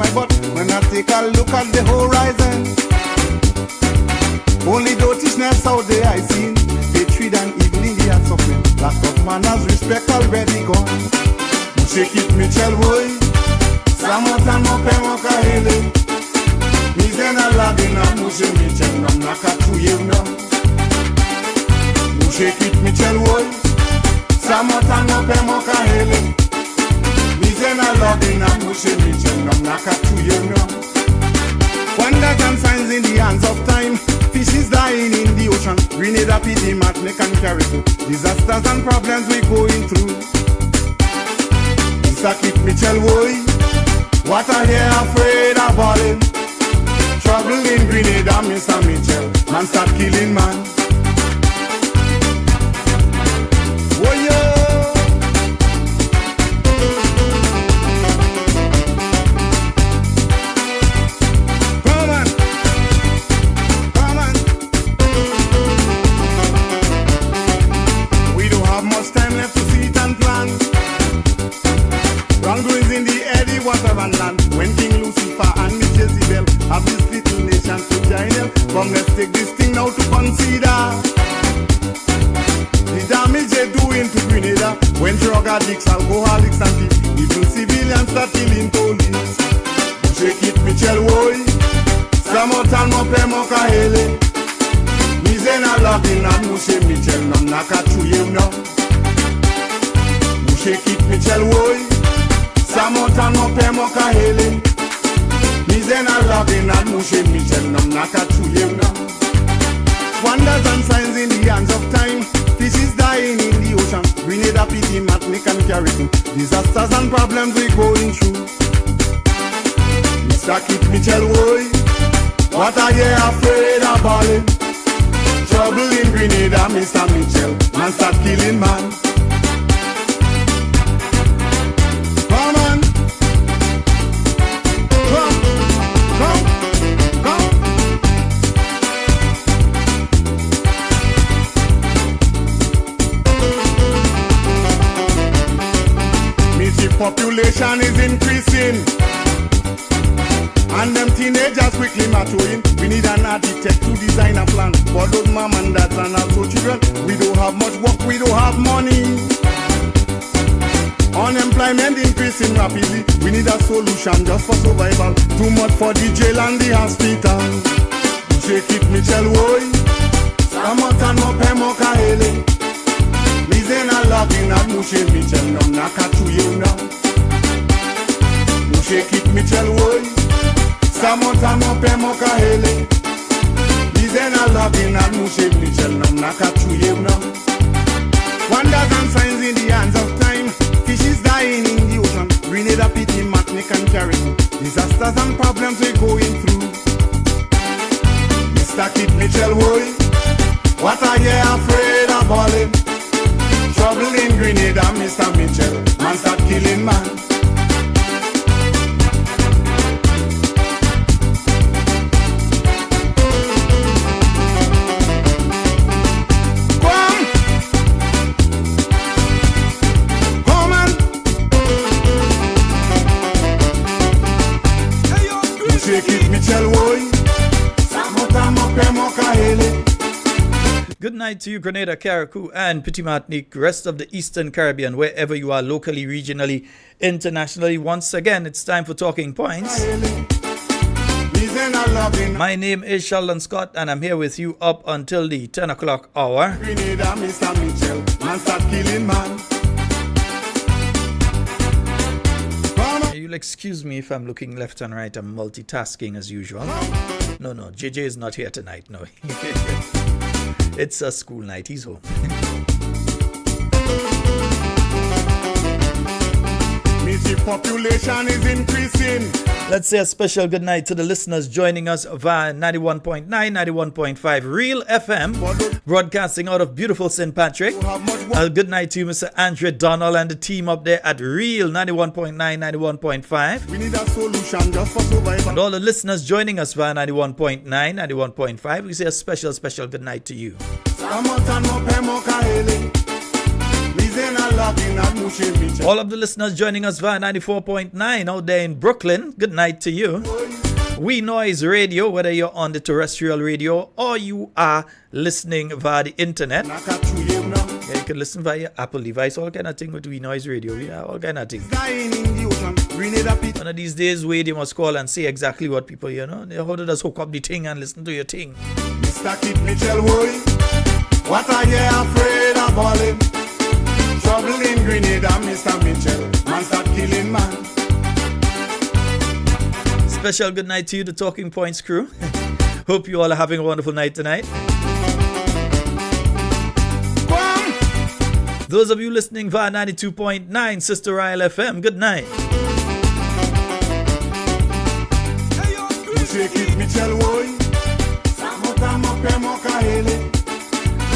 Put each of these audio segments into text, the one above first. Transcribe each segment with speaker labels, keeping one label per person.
Speaker 1: my butt when I take a look at the horizon. Only dotishness out there I seen, hatred and evil in the hearts of men. Lack of manners, respect already gone. Shake it, Mitchell, boy. Samota no pemoka hele. Mizena ladina mushe Mitchell, nam naka tuye no. Shake it, Mitchell, boy. Samota no pemoka hele. Mizena ladina mushe Mitchell, nam naka tuye no. Wonders and signs in the hands of time. Fishes dying in the ocean. Grenada, PD, Martinique and Carriacou. Disasters and problems we going through. Mr. Mitchell, boy. What are you afraid of balling? Trouble in Grenada, Mr. Mitchell. Man start killing man. Oh, yeah. Wrongdoings in the Eddie water and land. When King Lucifer and Miss Jezebel have this little nation to jail. Come, let's take this thing now to consider the damage they do into Grenada. When drug addicts, alcoholics and thieves, even civilians start killing police. Shake it, Mitchell, boy. Samotan mo pe mo ka hele. Mizena loving and mushe Mitchell nam naka chuye no. Shake it, Mitchell, boy. Samota no pe mo ka hele. Mizena loving and mushe Mitchell nam naka tuye na. Wonders and signs in the hands of time. Fishes dying in the ocean. Grenada, PD, Martinique and Carriacou. Disasters and problems we going through. Mr. Kit Mitchell, boy. What are you afraid of balling? Trouble in Grenada, Mr. Mitchell. Man start killing man. Population is increasing, and them teenagers quickly maturing. We need an architect to design a plan for those mom and dads and also children. We don't have much work, we don't have money. Unemployment increasing rapidly. We need a solution just for survival. Too much for the jail and the hospital. Shake it, Mitchell, boy. Samota no pe mo ka hele. Mizena loving and mushe Mitchell nam naka tuye na. Shake it, Mitchell, boy. Samota no pe mo ka hele. Mizena loving and mushe Mitchell nam naka tuye na. Wonders and signs in the hands of time. Fishes dying in the ocean. Grenada, PD, Martinique and Carriacou. Disasters and problems we're going through. Mr. Kit Mitchell, boy. What are you afraid of balling? Trouble in Grenada, Mr. Mitchell. Man start killing man.
Speaker 2: Good night to you, Grenada, Carriacou, and Petit Martinique, rest of the Eastern Caribbean, wherever you are locally, regionally, internationally. Once again, it's time for Talking Points. My name is Sheldon Scott, and I'm here with you up until the 10 o'clock hour. You'll excuse me if I'm looking left and right. I'm multitasking as usual. No, JJ is not here tonight. No. It's a school night. He's home.
Speaker 1: Population is increasing.
Speaker 2: Let's say a special good night to the listeners joining us via 91.9, 91.5 Real FM, broadcasting out of beautiful St. Patrick. Good night to you, Mr. Andrew Donald and the team up there at Real 91.9, 91.5.
Speaker 1: We need a solution just for survival.
Speaker 2: And all the listeners joining us via 91.9, 91.5, we say a special good night to you. All of the listeners joining us via 94.9 out there in Brooklyn, good night to you. We Noise Radio, whether you're on the terrestrial radio or you are listening via the internet. Yeah, you can listen via Apple device, all kind of thing with We Noise Radio. Yeah, all kind of things. One of these days, Wade, you must call and say exactly what people, how to just hook up the thing and listen to your thing.
Speaker 1: Mr. Kid Mitchell, what are you afraid of balling? Trouble in Grenada, Mr. Mitchell. Man start killing man.
Speaker 2: Special good night to you, the Talking Points crew. Hope you all are having a wonderful night tonight. Those of you listening via 92.9 Sister Isle FM, good night.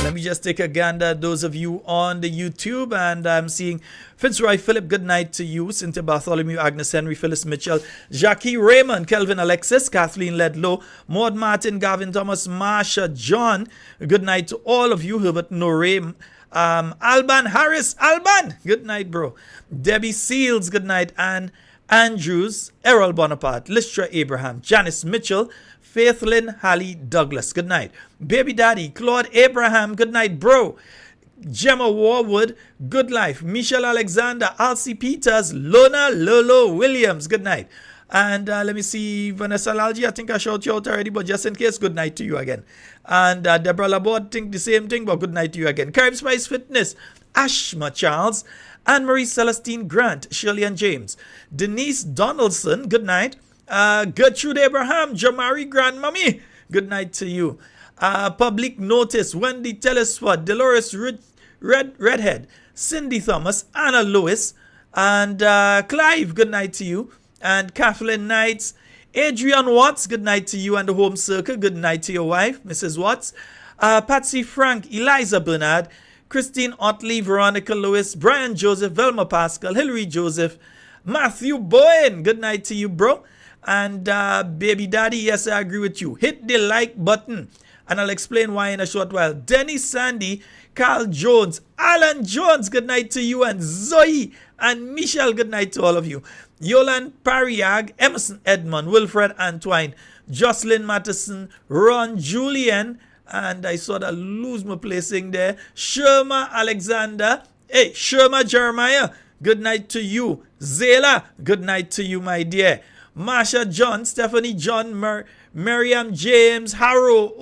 Speaker 2: Let me just take a gander at those of you on the YouTube, and I'm seeing Fitzroy Philip, good night to you. Cynthia Bartholomew, Agnes Henry, Phyllis Mitchell, Jackie Raymond, Kelvin Alexis, Kathleen Ledlow, Maud Martin, Gavin Thomas, Marsha John, good night to all of you. Herbert Norem, Alban Harris, Alban, good night, bro. Debbie Seals, good night. Ann Andrews, Errol Bonaparte, Listra Abraham, Janice Mitchell, Faithlyn Halley Douglas, good night. Baby Daddy, Claude Abraham, good night, bro. Gemma Warwood, good life. Michelle Alexander, Alcy Peters, Lona Lolo Williams, good night. And let me see, Vanessa Lalji, I think I shouted you out already, but just in case, good night to you again. And Deborah Laborde, think the same thing, but good night to you again. Carib Spice Fitness, Ashma Charles, Anne-Marie Celestine Grant, Shirley and James, Denise Donaldson, good night. Gertrude Abraham, Jamari Grandmammy, good night to you. Public Notice, Wendy Telesford, Dolores Redhead, Cindy Thomas, Anna Lewis, and Clive, good night to you. And Kathleen Knights, Adrian Watts, good night to you and the home circle, good night to your wife, Mrs. Watts. Patsy Frank, Eliza Bernard, Christine Otley, Veronica Lewis, Brian Joseph, Velma Pascal, Hillary Joseph, Matthew Bowen, good night to you, bro. And Baby Daddy, yes, I agree with you. Hit the like button, and I'll explain why in a short while. Denny Sandy, Carl Jones, Alan Jones, good night to you. And Zoe and Michelle, good night to all of you. Yolan Pariag, Emerson Edmond, Wilfred Antoine, Jocelyn Matheson, Ron Julian, and I sort of lose my placing there. Sherma Alexander, hey, Sherma Jeremiah, good night to you. Zayla, good night to you, my dear. Marsha John, Stephanie John, Miriam James, Harrow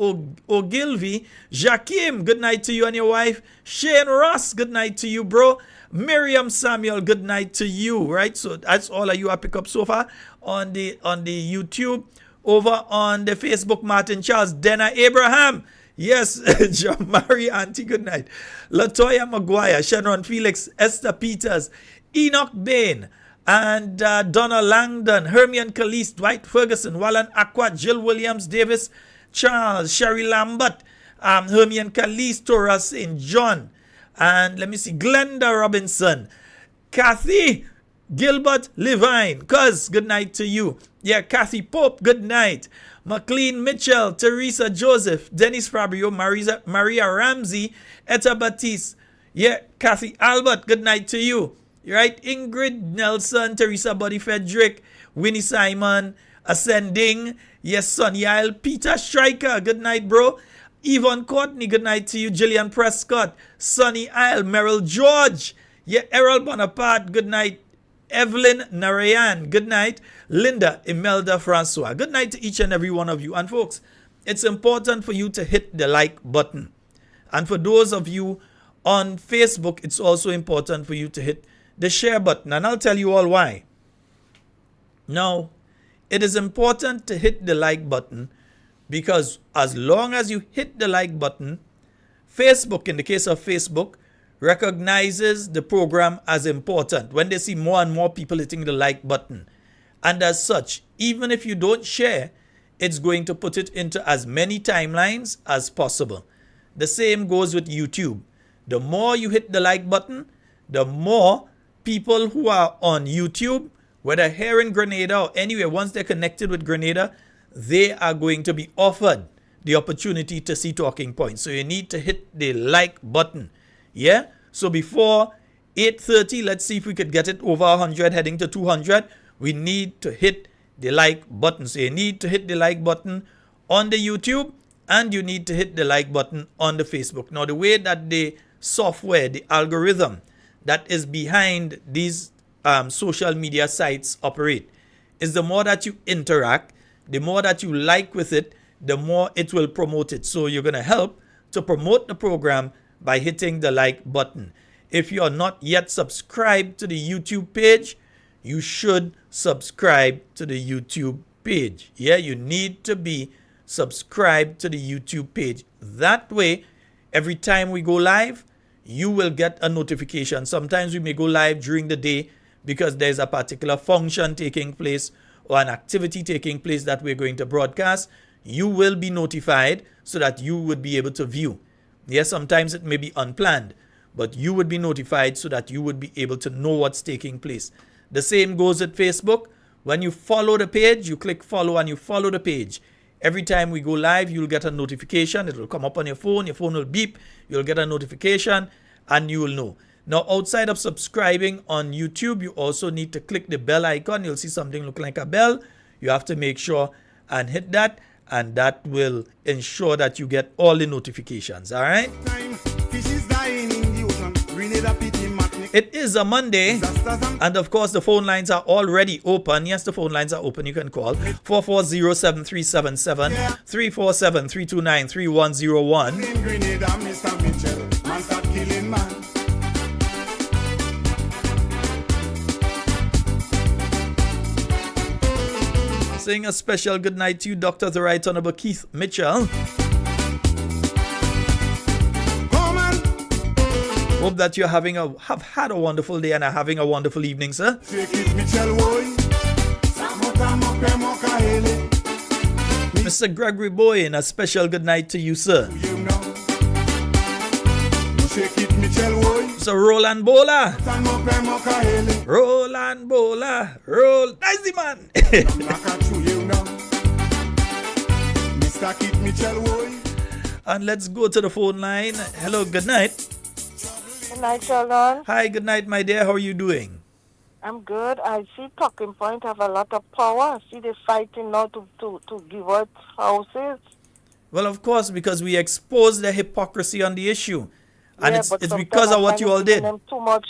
Speaker 2: Ogilvy, Jakim, good night to you and your wife. Shane Ross, good night to you, bro. Miriam Samuel, good night to you, right? So that's all of you I pick up so far on the YouTube. Over on the Facebook, Martin Charles, Dena Abraham, yes, John Mary Auntie, good night. Latoya Maguire, Shannon Felix, Esther Peters, Enoch Bain, and Donna Langdon, Hermione Calise, Dwight Ferguson, Wallen Aqua, Jill Williams, Davis Charles, Sherry Lambert, Hermione Calise, Torah St. John, and let me see, Glenda Robinson, Kathy Gilbert Levine, cuz, good night to you. Yeah, Kathy Pope, good night. McLean Mitchell, Teresa Joseph, Dennis Fabio, Maria Ramsey, Etta Batiste. Yeah, Kathy Albert, good night to you. Right, Ingrid Nelson, Teresa Buddy Frederick, Winnie Simon, Ascending. Yes, Sonny Isle, Peter Stryker, good night, bro. Yvonne Courtney, good night to you. Gillian Prescott, Sonny Isle, Merrill George. Yeah, Errol Bonaparte, good night. Evelyn Narayan, good night. Linda Imelda Francois, good night to each and every one of you. And folks, it's important for you to hit the like button. And for those of you on Facebook, it's also important for you to hit the share button. And I'll tell you all why. Now, it is important to hit the like button because as long as you hit the like button, Facebook, in the case of Facebook, recognizes the program as important when they see more and more people hitting the like button. And as such, even if you don't share, it's going to put it into as many timelines as possible. The same goes with YouTube. The more you hit the like button, the more people who are on YouTube, whether here in Grenada or anywhere, once they're connected with Grenada, they are going to be offered the opportunity to see Talking Points. So you need to hit the like button. Yeah? So before 8:30, let's see if we could get it over 100, heading to 200. We need to hit the like button. So you need to hit the like button on the YouTube, and you need to hit the like button on the Facebook. Now, the way that the software, the algorithm that is behind these social media sites operate is the more that you interact, the more that you like with it, the more it will promote it. So you're going to help to promote the program by hitting the like button. If you are not yet subscribed to the YouTube page, you should subscribe to the YouTube page. Yeah, you need to be subscribed to the YouTube page. That way, every time we go live, you will get a notification. Sometimes we may go live during the day because there's a particular function taking place or an activity taking place that we're going to broadcast. You will be notified so that you would be able to view. Yes, sometimes it may be unplanned, but you would be notified so that you would be able to know what's taking place. The same goes with Facebook. When you follow the page, you click follow and you follow the page. Every time we go live, you'll get a notification. It will come up on your phone will beep. You'll get a notification and you will know. Now, outside of subscribing on YouTube, you also need to click the bell icon. You'll see something look like a bell. You have to make sure and hit that, and that will ensure that you get all the notifications. All right? It is a Monday, and of course the phone lines are already open. Yes, the phone lines are open. You can call 440-7377, 347-329-3101.
Speaker 1: In Grenada, Mr. Mitchell, man start killing man.
Speaker 2: Saying a special good night to you, Dr. The Right Honorable Keith Mitchell. Hope that you have had a wonderful day and are having a wonderful evening, sir. Mr. Gregory Boyne, a special good night to you, sir. So Roland Bola. Roland Bola. Roll. Nice man. And let's go to the phone line. Hello, good night.
Speaker 3: Good night, Sheldon.
Speaker 2: Hi, good night, my dear. How are you doing?
Speaker 3: I'm good. I see Talking Point have a lot of power. I see they're fighting now to give out houses.
Speaker 2: Well, of course, because we exposed the hypocrisy on the issue. And
Speaker 3: yeah,
Speaker 2: it's because of what you all did.
Speaker 3: Them too much,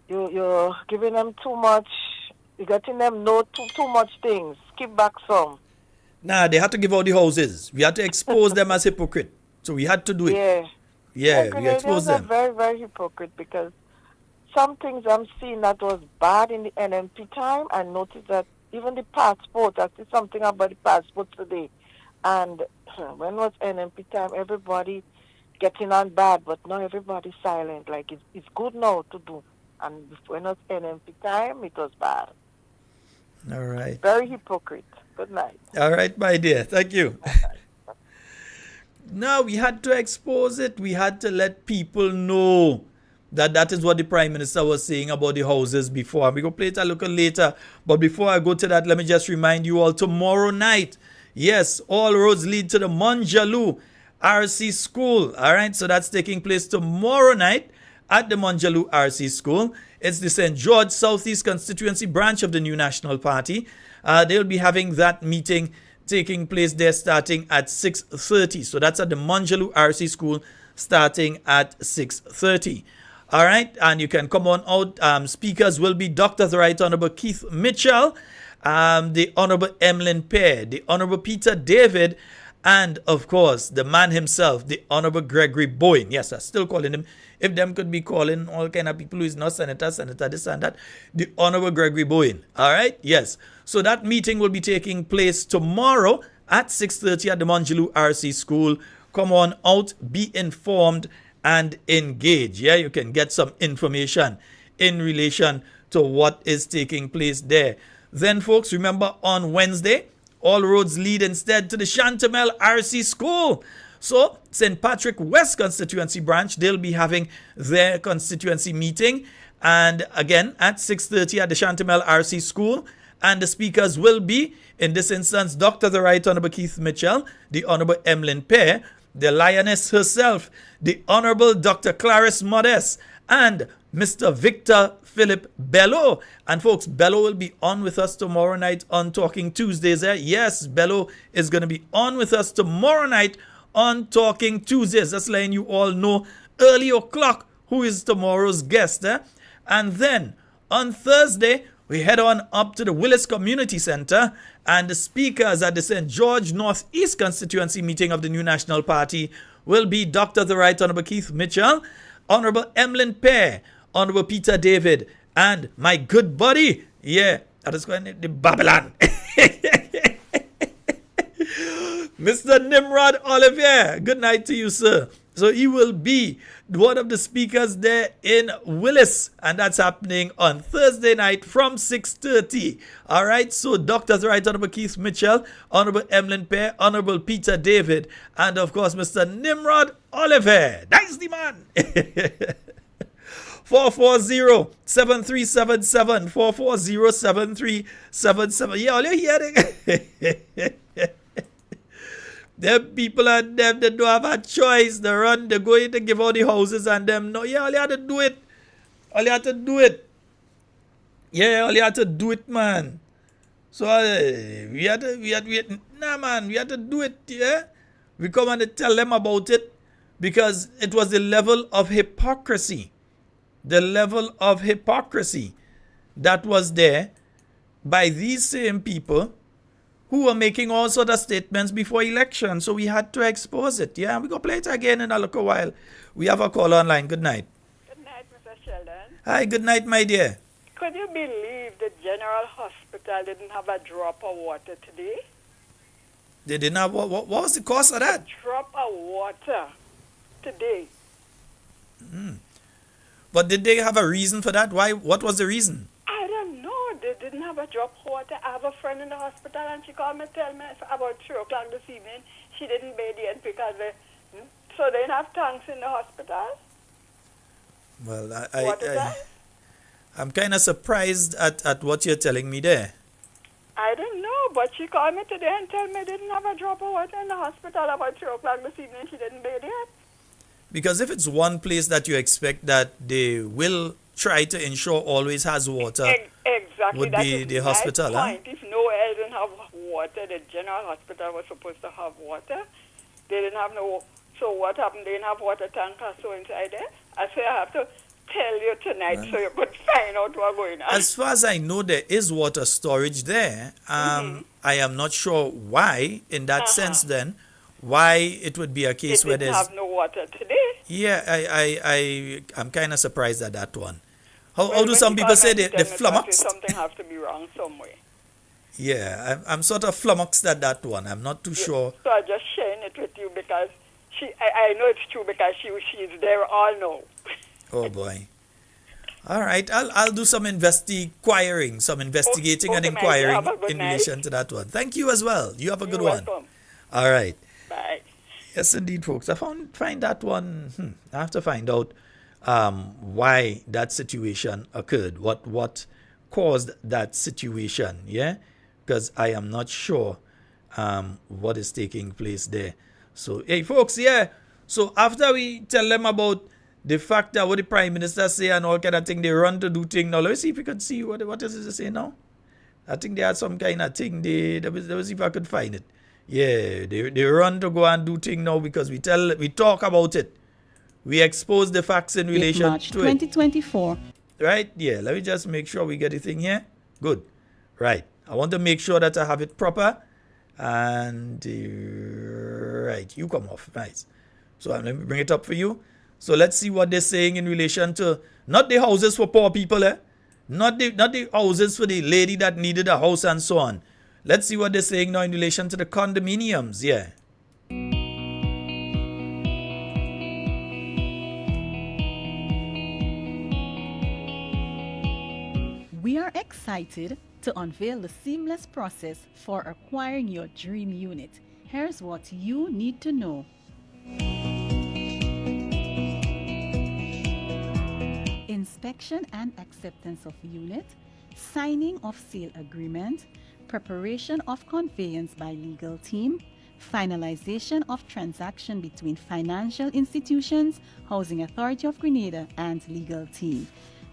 Speaker 3: you're giving them too much, you're getting them too much things. Skip back some.
Speaker 2: Nah, they had to give out the houses. We had to expose them as hypocrite. So we had to do it.
Speaker 3: Yeah,
Speaker 2: we exposed them.
Speaker 3: Very, very hypocrite because some things I'm seeing that was bad in the NMP time. I noticed that even the passport, I see something about the passport today. And when was NMP time, everybody getting on bad, but now everybody's silent. Like, it's good now to do. And when it was NMP time, it was bad.
Speaker 2: All right.
Speaker 3: Very hypocrite. Good night.
Speaker 2: All right, my dear. Thank you. No, we had to expose it. We had to let people know that is what the Prime Minister was saying about the houses before. We're going to play it a little later. But before I go to that, let me just remind you all, tomorrow night, yes, all roads lead to the Monjaloo RC School. All right, so that's taking place tomorrow night at the Monjaloo RC School. It's the St. George Southeast Constituency branch of the New National Party. They'll be having that meeting taking place there starting at 6:30. So that's at the Monjaloo RC School starting at 6:30. All right, and you can come on out. Speakers will be Dr. The Right Honorable Keith Mitchell, the Honorable Emlyn Pear, the Honorable Peter David, and of course the man himself, the Honorable Gregory Boyne. Yes, I'm still calling him. If them could be calling all kind of people who is not senator this and that, the Honorable Gregory Boyne. All right, yes. So that meeting will be taking place tomorrow at 6:30 at the Monjaloo RC School. Come on out, be informed and engage. Yeah, you can get some information in relation to what is taking place there. Then, folks, remember on Wednesday, all roads lead instead to the Chantamel RC School. So, St. Patrick West Constituency Branch, they'll be having their constituency meeting. And again, at 6:30 at the Chantamel RC School. And the speakers will be, in this instance, Dr. The Right Honorable Keith Mitchell, the Honorable Emlyn Pear, the lioness herself, the Honorable Dr. Clarice Modest, and Mr. Victor Philip Bello. And folks, Bello will be on with us tomorrow night on Talking Tuesdays. Yes, Bello is going to be on with us tomorrow night on Talking Tuesdays. Just letting you all know early o'clock who is tomorrow's guest. And then on Thursday, we head on up to the Willis Community Center, and the speakers at the St. George Northeast Constituency meeting of the New National Party will be Dr. the Right Honorable Keith Mitchell, Honorable Emlyn Pear, Honorable Peter David, and my good buddy, that is going to the Babylon, Mr. Nimrod Olivier. Good night to you, sir. So he will be one of the speakers there in Willis, and that's happening on Thursday night from 6:30. All right, so Dr. Right Honorable Keith Mitchell, Honorable Emlyn Pear, Honorable Peter David, and of course Mr. Nimrod Oliver. That's the man. 440-7377, 440-7377. Yeah, all you hearing? Them people and them, they don't have a choice. They run, they go in to give out the houses and them. No, all you have to do it. All you have to do it. Yeah, all you have to do it, man. So we had to do it, yeah. We come and tell them about it because it was the level of hypocrisy. The level of hypocrisy that was there by these same people who were making all sorts of statements before election. So we had to expose it. Yeah, we're going to play it again in a little while. We have a call online. Good night.
Speaker 4: Good night, Mr. Sheldon.
Speaker 2: Hi, good night, my dear.
Speaker 4: Could you believe the General Hospital didn't have a drop of water today?
Speaker 2: They didn't have, what was the cause of that?
Speaker 4: A drop of water today.
Speaker 2: But did they have a reason for that? Why? What was the reason?
Speaker 4: I don't know. They didn't have a drop of water. I have a friend in the hospital and she called me tell me about 3 o'clock this evening she didn't bathe yet because they didn't have tanks in the hospital.
Speaker 2: Well,
Speaker 4: What is that?
Speaker 2: I'm kind of surprised at what you're telling me there.
Speaker 4: I don't know, but she called me today and told me they didn't have a drop of water in the hospital about 3 o'clock this evening. She didn't bathe yet.
Speaker 2: Because if it's one place that you expect that they will try to ensure always has water,
Speaker 4: exactly.
Speaker 2: would be the hospital.
Speaker 4: Point. If nowhere didn't have water, the General Hospital was supposed to have water. They didn't have no. So what happened? They didn't have water tank or so inside there. I say I have to tell you tonight so you could find out what's going on.
Speaker 2: As far as I know, there is water storage there. I am not sure why, in that sense then, why it would be a case where there's...
Speaker 4: have no water today.
Speaker 2: Yeah, I'm kind of surprised at that one. How do some people say they flummoxed?
Speaker 4: Something has to be wrong somewhere.
Speaker 2: Yeah, I'm sort of flummoxed at that one. I'm not too sure.
Speaker 4: So I'm just sharing it with you because I know it's true because she's there all know.
Speaker 2: Oh boy. All right, I'll do some investigating and inquiring in relation to that one. Thank you as well. You have a good one.
Speaker 4: Welcome.
Speaker 2: All right.
Speaker 4: Bye.
Speaker 2: Yes, indeed, folks. I find that one. I have to find out why that situation occurred. What caused that situation? Yeah, because I am not sure what is taking place there. So, hey, folks, yeah. So after we tell them about the fact that what the Prime Minister say and all kind of thing, they run to do thing. Now, let's see if we could see what does it say now. I think they had some kind of thing. Let me see if I could find it. Yeah, they run to go and do thing now because we talk about it. We expose the facts in relation
Speaker 5: March
Speaker 2: to
Speaker 5: 2024.
Speaker 2: it. Right? Yeah, let me just make sure we get the thing here. Good. Right. I want to make sure that I have it proper. And right, you come off. Nice. So let me bring it up for you. So let's see what they're saying in relation to not the houses for poor people, not the houses for the lady that needed a house and so on. Let's see what they're saying now in relation to the condominiums. Yeah.
Speaker 5: We are excited to unveil the seamless process for acquiring your dream unit. Here's what you need to know. Inspection and acceptance of unit, signing of sale agreement, preparation of conveyance by legal team, finalization of transaction between financial institutions, Housing Authority of Grenada, and legal team,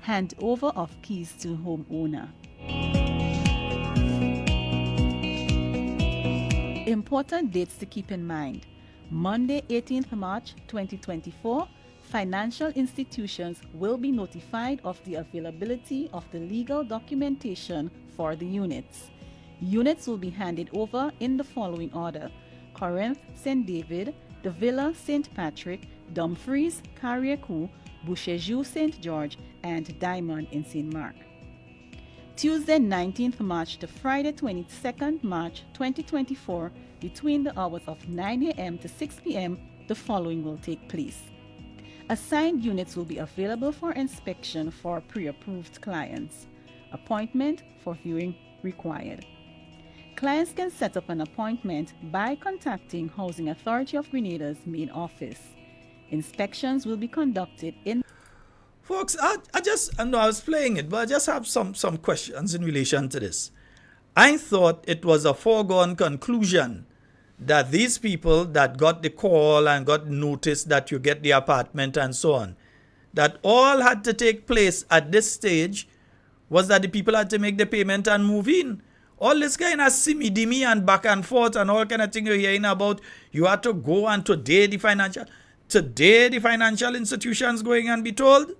Speaker 5: handover of keys to homeowner. Important dates to keep in mind. Monday, 18th March 2024, financial institutions will be notified of the availability of the legal documentation for the units. Units will be handed over in the following order: Corinth, St. David, the Villa, St. Patrick, Dumfries, Carriacou, Bouchejou, St. George, and Diamond in St. Mark. Tuesday, 19th March to Friday, 22nd March 2024, between the hours of 9 a.m. to 6 p.m., the following will take place. Assigned units will be available for inspection for pre-approved clients. Appointment for viewing required. Clients can set up an appointment by contacting Housing Authority of Grenada's main office. Inspections will be conducted in...
Speaker 2: Folks, I know I was playing it, but I just have some questions in relation to this. I thought it was a foregone conclusion that these people that got the call and got notice that you get the apartment and so on, that all had to take place at this stage was that the people had to make the payment and move in. All this kind of simmy-dimmy and back and forth and all kind of thing you're hearing about, you had to go and today the financial institutions going and be told.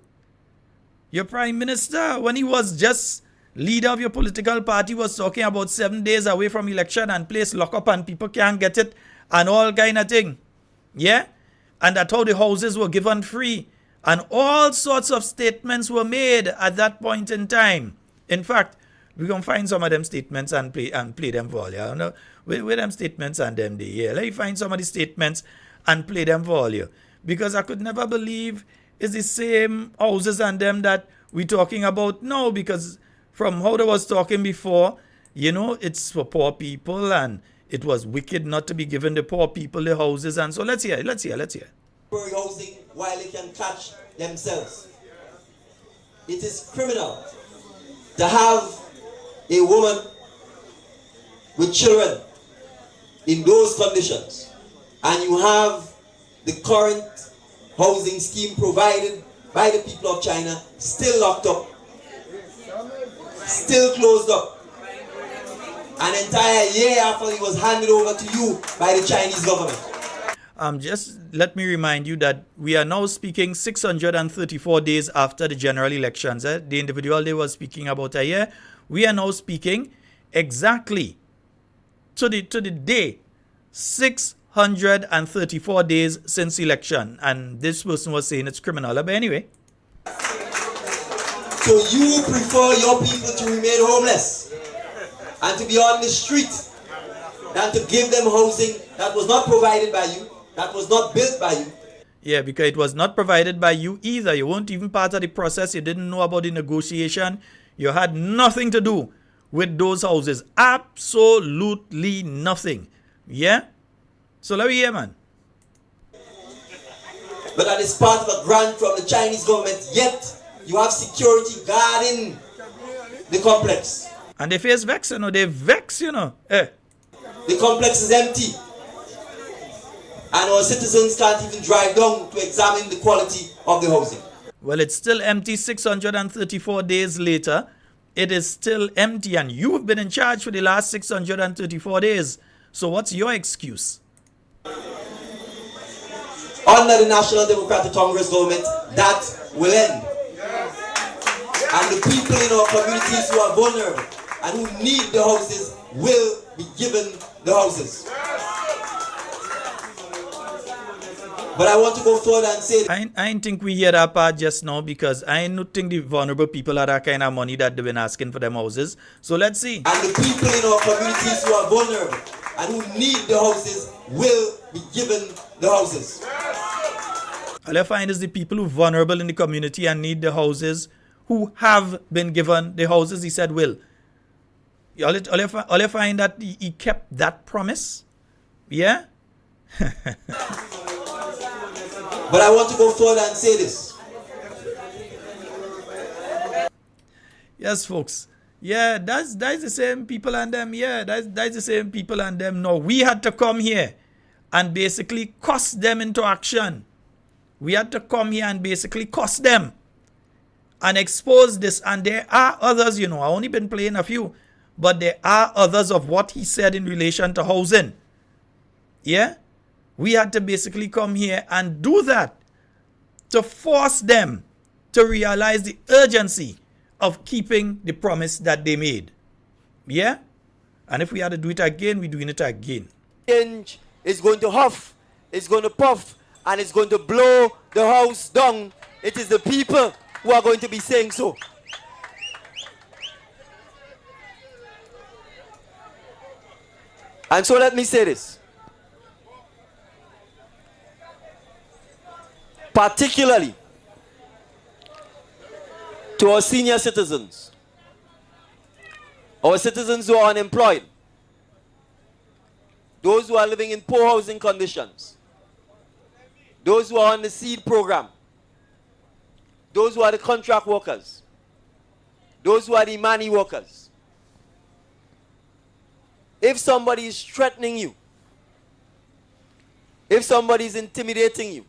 Speaker 2: Your prime minister, when he was just leader of your political party, was talking about 7 days away from election and place lock up and people can't get it and all kind of thing. Yeah? And that's how the houses were given free. And all sorts of statements were made at that point in time. In fact, we're going to find some of them statements and play them for all. You know? With them statements and them there. Yeah. Let me find some of the statements and play them for all you. Because I could never believe it's the same houses and them that we're talking about now, because from how they was talking before, you know, it's for poor people and it was wicked not to be giving the poor people the houses. And so let's hear.
Speaker 6: Housing while they can catch themselves. It is criminal to have a woman with children in those conditions, and you have the current housing scheme provided by the people of China still locked up, still closed up, an entire year after it was handed over to you by the Chinese government.
Speaker 2: Just let me remind you that we are now speaking 634 days after the general elections. The individual they was speaking about a year. We are now speaking exactly to the day 634 days since election. And this person was saying it's criminal. But anyway.
Speaker 6: So you prefer your people to remain homeless and to be on the street than to give them housing that was not provided by you, that was not built by you.
Speaker 2: Yeah, because it was not provided by you either. You weren't even part of the process. You didn't know about the negotiation. You had nothing to do with those houses. Absolutely nothing. Yeah? So let me hear, man.
Speaker 6: But that is part of a grant from the Chinese government, yet you have security guarding the complex.
Speaker 2: And they face vex, you know. They vex, you know.
Speaker 6: The complex is empty. And our citizens can't even drive down to examine the quality of the housing.
Speaker 2: Well, it's still empty 634 days later. It is still empty, and you've been in charge for the last 634 days. So what's your excuse?
Speaker 6: Under the National Democratic Congress government, that will end. And the people in our communities who are vulnerable and who need the houses will be given the houses. But I want to go further and say...
Speaker 2: I ain't think we hear that part just now, because I ain't think the vulnerable people are that kind of money that they've been asking for them houses. So let's see.
Speaker 6: And the people in our communities who are vulnerable and who need the houses will be given the houses.
Speaker 2: All I find is the people who are vulnerable in the community and need the houses, who have been given the houses, he said will. All I find that he kept that promise. Yeah?
Speaker 6: But I want to go further and say this.
Speaker 2: Yes, folks. Yeah, that's the same people and them. Yeah, that's the same people and them. No, we had to come here and basically cost them into action. We had to come here and basically cost them and expose this. And there are others, you know, I've only been playing a few, but there are others of what he said in relation to housing. Yeah? We had to basically come here and do that to force them to realize the urgency of keeping the promise that they made. Yeah? And if we had to do it again, we're doing it again.
Speaker 7: Change is going to huff, it's going to puff, and it's going to blow the house down. It is the people who are going to be saying so. And so let me say this. Particularly to our senior citizens, our citizens who are unemployed, those who are living in poor housing conditions, those who are on the seed program, those who are the contract workers, those who are the money workers. If somebody is threatening you, if somebody is intimidating you,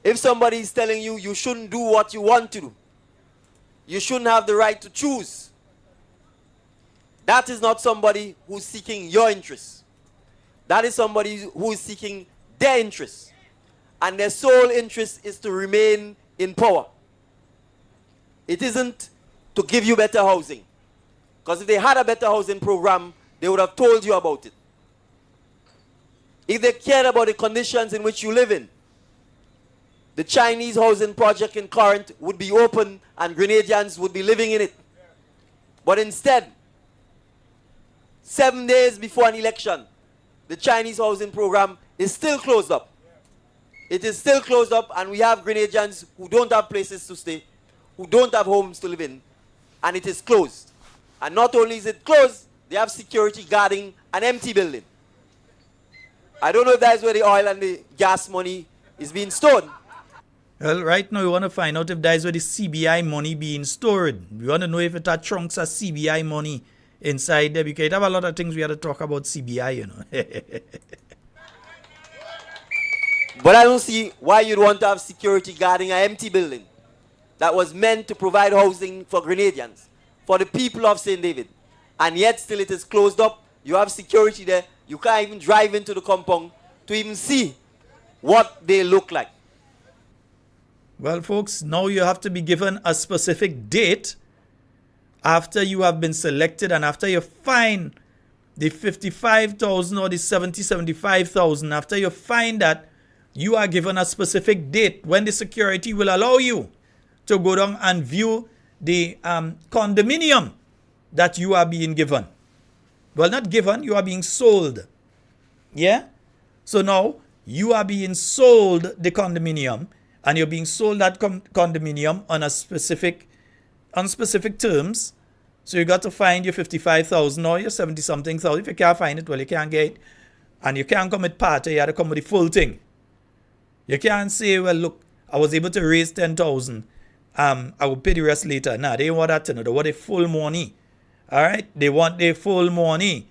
Speaker 7: if somebody is telling you you shouldn't do what you want to do, you shouldn't have the right to choose, that is not somebody who's seeking your interests. That is somebody who is seeking their interests. And their sole interest is to remain in power. It isn't to give you better housing. Because if they had a better housing program, they would have told you about it. If they cared about the conditions in which you live in, the Chinese housing project in Corinth would be open and Grenadians would be living in it. But instead, 7 days before an election, the Chinese housing program is still closed up. It is still closed up, and we have Grenadians who don't have places to stay, who don't have homes to live in, and it is closed. And not only is it closed, they have security guarding an empty building. I don't know if that is where the oil and the gas money is being stored.
Speaker 2: Well, right now we want to find out if that is where the CBI money being stored. We want to know if it are chunks of CBI money inside there, because it have a lot of things we have to talk about CBI, you know.
Speaker 7: But I don't see why you'd want to have security guarding an empty building that was meant to provide housing for Grenadians, for the people of St. David. And yet still it is closed up. You have security there. You can't even drive into the compound to even see what they look like.
Speaker 2: Well, folks, now you have to be given a specific date after you have been selected and after you find the 55,000 or the 75,000, after you find that, you are given a specific date when the security will allow you to go down and view the condominium that you are being given. Well, not given, you are being sold. Yeah? So now, you are being sold the condominium, and you're being sold that condominium on specific terms. So you got to find your 55,000 or your 70-something thousand. If you can't find it, well, you can't get it. And you can't come with part, you have to come with the full thing. You can't say, well, look, I was able to raise 10,000. I will pay the rest later. Nah, they want that to know. They want the full money. All right? They want their full money.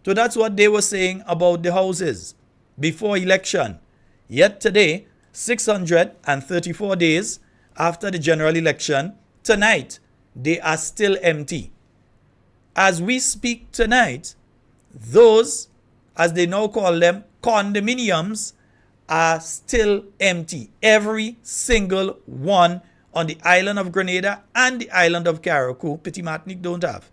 Speaker 2: So that's what they were saying about the houses before election. Yet today, 634 days after the general election, tonight, they are still empty. As we speak tonight, those, as they now call them, condominiums, are still empty. Every single one on the island of Grenada and the island of Carriacou, Petit Martinique don't have.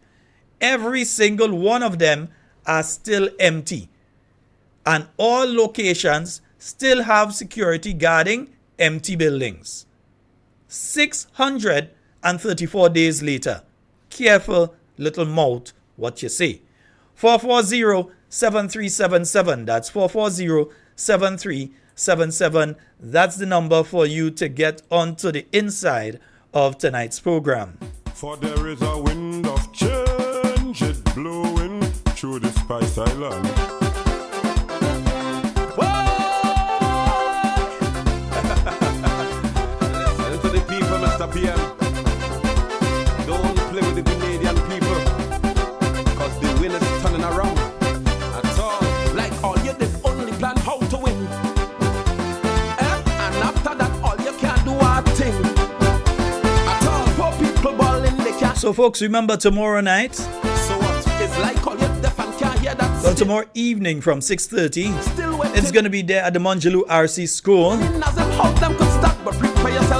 Speaker 2: Every single one of them are still empty. And all locations still have security guarding empty buildings. 634 days later. Careful, little mouth, what you say. 440-7377. That's 440-7377. That's the number for you to get onto the inside of tonight's program.
Speaker 1: For there is a wind of change, it blowing through the Spice Island.
Speaker 8: Listen to the people, Mr. PM. Don't play with the Grenadian people, cause the wheel is turning around. That's all. Like all you did only plan how to win. And after that, all you can do are thing. At all, poor people balling, they can't.
Speaker 2: So folks, remember tomorrow night.
Speaker 8: So what? It's like all you deaf and can't hear that.
Speaker 2: Well, tomorrow evening from 6:30, it's going to be there at the Monjaloo RC School.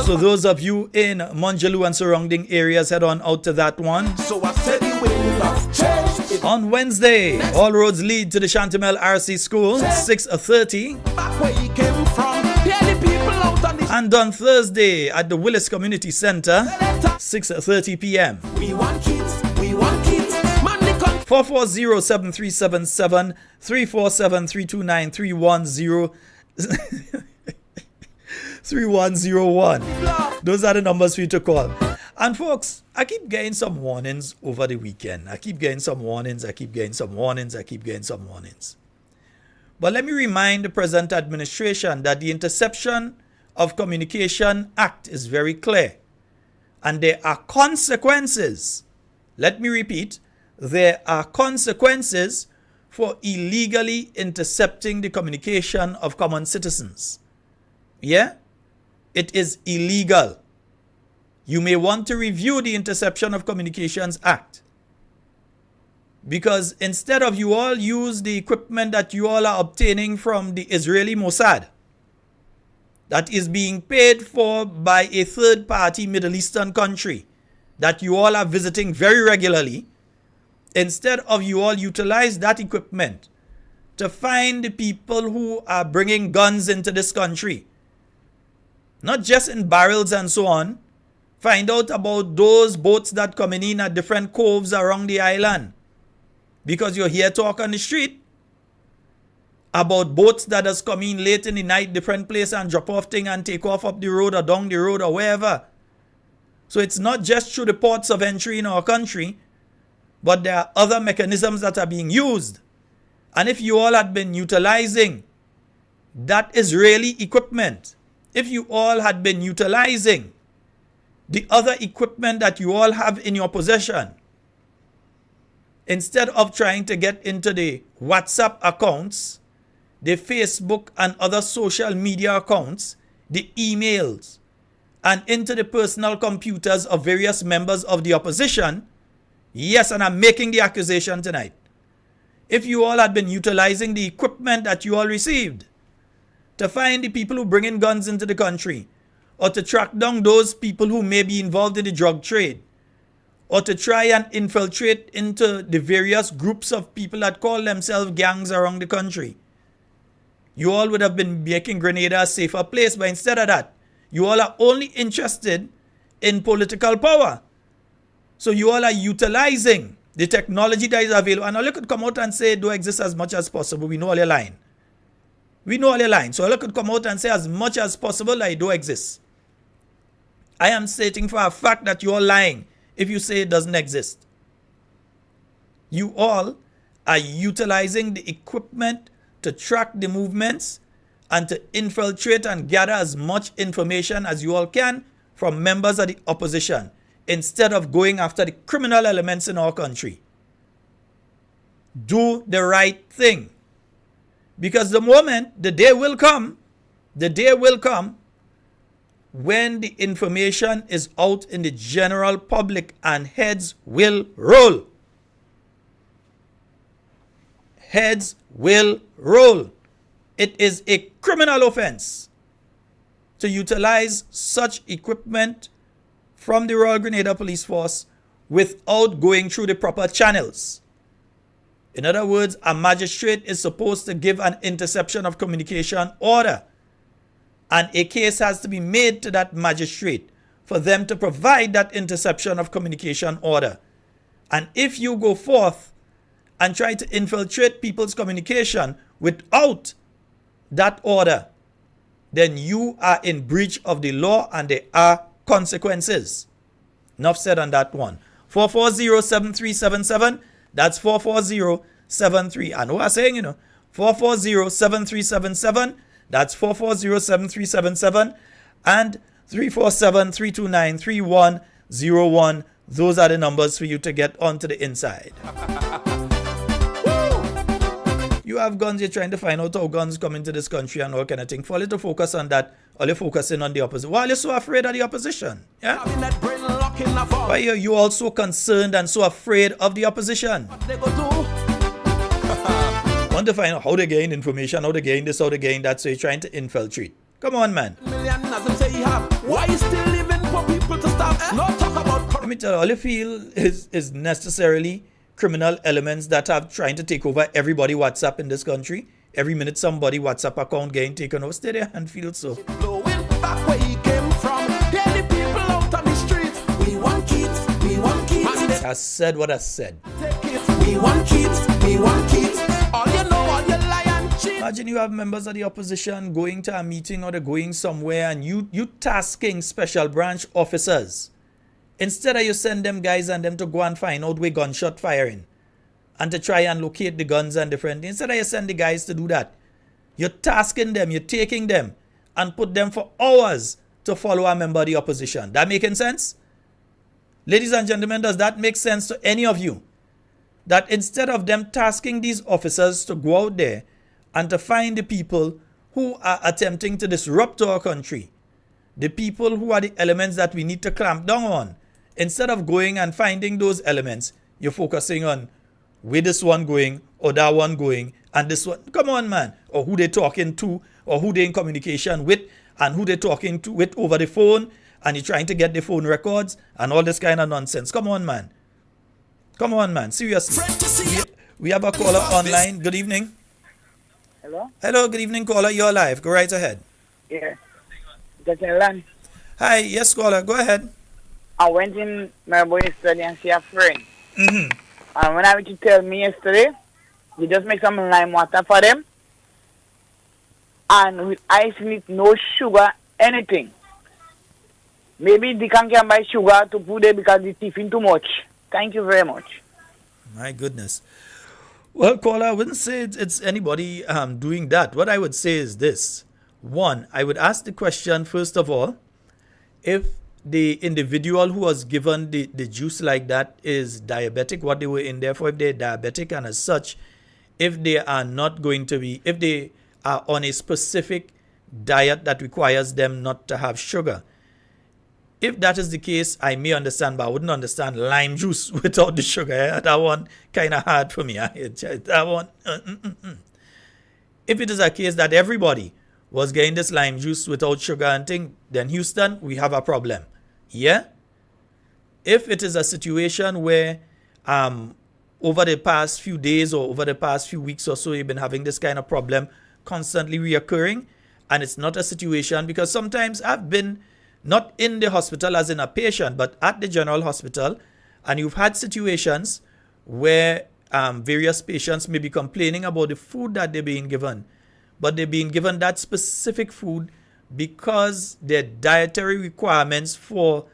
Speaker 2: So those of you in Monjaloo and surrounding areas, head on out to that one.
Speaker 8: So I said the wind of change.
Speaker 2: On Wednesday, all roads lead to the Chantemel RC School, 6:30.
Speaker 8: Back where he came from, hear the people out on the.
Speaker 2: And on Thursday at the Willis Community Center, 6:30 p.m.
Speaker 8: We want kids, we want kids.
Speaker 2: 440-7377, 347-329-310, 3101. Those are the numbers for you to call. And folks, I keep getting some warnings over the weekend. I keep getting some warnings. But let me remind the present administration that the Interception of Communication Act is very clear. And there are consequences. Let me repeat. There are consequences for illegally intercepting the communication of common citizens. Yeah? It is illegal. You may want to review the Interception of Communications Act. Because instead of you all use the equipment that you all are obtaining from the Israeli Mossad, that is being paid for by a third-party Middle Eastern country that you all are visiting very regularly, instead of you all utilize that equipment to find the people who are bringing guns into this country, not just in barrels and so on, find out about those boats that coming in at different coves around the island. Because you're here talk on the street about boats that has come in late in the night, different place, and drop off thing and take off up the road or down the road or wherever. So it's not just through the ports of entry in our country, but there are other mechanisms that are being used. And if you all had been utilizing that Israeli equipment, if you all had been utilizing the other equipment that you all have in your possession, instead of trying to get into the WhatsApp accounts, the Facebook and other social media accounts, the emails, and into the personal computers of various members of the opposition, yes, and I'm making the accusation tonight. If you all had been utilizing the equipment that you all received to find the people who bring in guns into the country, or to track down those people who may be involved in the drug trade, or to try and infiltrate into the various groups of people that call themselves gangs around the country, you all would have been making Grenada a safer place. But instead of that, you all are only interested in political power. So you all are utilizing the technology that is available. And all you could come out and say, do exist as much as possible. We know all your line. So all you could come out and say as much as possible that it do exist. I am stating for a fact that you are lying if you say it doesn't exist. You all are utilizing the equipment to track the movements and to infiltrate and gather as much information as you all can from members of the opposition, instead of going after the criminal elements in our country. Do the right thing. Because the day will come when the information is out in the general public and heads will roll. Heads will roll. It is a criminal offense to utilize such equipment from the Royal Grenada Police Force without going through the proper channels. In other words, a magistrate is supposed to give an interception of communication order, and a case has to be made to that magistrate for them to provide that interception of communication order. And if you go forth and try to infiltrate people's communication without that order, then you are in breach of the law and there are consequences. Enough said on that one. 440-7377. That's 440-73. I know what I'm saying, 440-7377. That's 440-7377. And 347-329-3101. those are the numbers for you to get onto the inside. You have guns, you're trying to find out how guns come into this country and all kind of thing. For you to focus on that, or you're focusing on the opposition. Why are you so afraid of the opposition? Yeah? Why are you all so concerned and so afraid of the opposition? Want to find out how they gain information, how they gain this, how they gain that, so you're trying to infiltrate. Come on, man.
Speaker 8: Why you still living for people to stop? Not talk about.
Speaker 2: Let me tell you, all you feel is necessarily criminal elements that have trying to take over everybody WhatsApp in this country. Every minute somebody WhatsApp account getting taken over. Stay there and feel so.
Speaker 8: Blowing back where he came from. Hear the people out on the streets. We want kids, we want kids.
Speaker 2: I said what I said.
Speaker 8: We want kids, we want kids. All you know, all you lie and cheat.
Speaker 2: Imagine you have members of the opposition going to a meeting or they're going somewhere and you tasking special branch officers. Instead of you send them guys and them to go and find out where gunshot firing and to try and locate the guns and different things. Instead of you send the guys to do that, you're tasking them, you're taking them and put them for hours to follow a member of the opposition. That making sense? Ladies and gentlemen, does that make sense to any of you? That instead of them tasking these officers to go out there and to find the people who are attempting to disrupt our country, the people who are the elements that we need to clamp down on, instead of going and finding those elements, you're focusing on where this one going or that one going and this one. Come on, man. Or who they talking to or who they in communication with and who they talking to with over the phone and you're trying to get the phone records and all this kind of nonsense. Come on, man. Come on, man. Seriously. We have a caller online. Good evening.
Speaker 9: Hello?
Speaker 2: Hello, good evening, caller. You're live. Go right ahead.
Speaker 9: Yeah. Sheldon.
Speaker 2: Hi. Yes, caller. Go ahead.
Speaker 9: I went in my boy yesterday and see a friend.
Speaker 2: Mm-hmm.
Speaker 9: And when I went to tell me yesterday, you just make some lime water for them. And with ice in it, no sugar, anything. Maybe they can buy sugar to put it because it's tiffin too much. Thank you very much.
Speaker 2: My goodness. Well, caller, I wouldn't say it's anybody doing that. What I would say is this. One, I would ask the question, first of all, if the individual who was given the juice like that is diabetic, what they were in there for, if they're diabetic, and as such, if they are not going to be, if they are on a specific diet that requires them not to have sugar. If that is the case, I may understand, but I wouldn't understand lime juice without the sugar. Eh? That one kind of hard for me. That one. If it is a case that everybody was getting this lime juice without sugar and thing, then Houston, we have a problem. Yeah? If it is a situation where over the past few days or over the past few weeks or so, you've been having this kind of problem constantly reoccurring, and it's not a situation, because sometimes I've been not in the hospital as in a patient, but at the general hospital, and you've had situations where various patients may be complaining about the food that they're being given, but they're being given that specific food because their dietary requirements for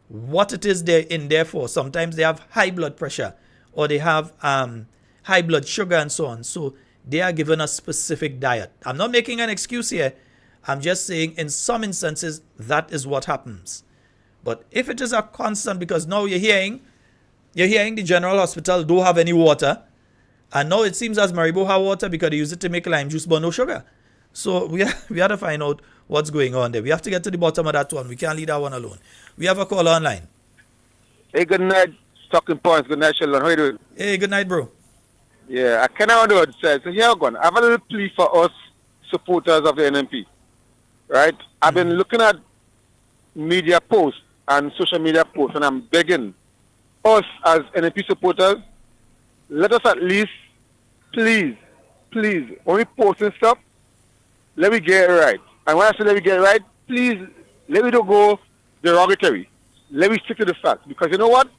Speaker 2: what it is they're in there for. Sometimes they have high blood pressure or they have high blood sugar and so on. So they are given a specific diet. I'm not making an excuse here. I'm just saying in some instances that is what happens. But if it is a constant, because now you're hearing the general hospital don't have any water, and now it seems as Maribo have water because they use it to make lime juice but no sugar. So we have to find out what's going on there. We have to get to the bottom of that one. We can't leave that one alone. We have a call online.
Speaker 10: Hey, good night, Talking Points. Good night, Sheldon. How you doing?
Speaker 2: Hey, good night, bro.
Speaker 10: Yeah, I kind of want to say, so here I'm going. I have a little plea for us supporters of the NMP. Right? I've been looking at media posts and social media posts, and I'm begging us as NMP supporters, let us at least, please, only posting stuff, let me get it right. And when I say let me get it right, please, let me don't go derogatory. Let me stick to the facts. Because you know what?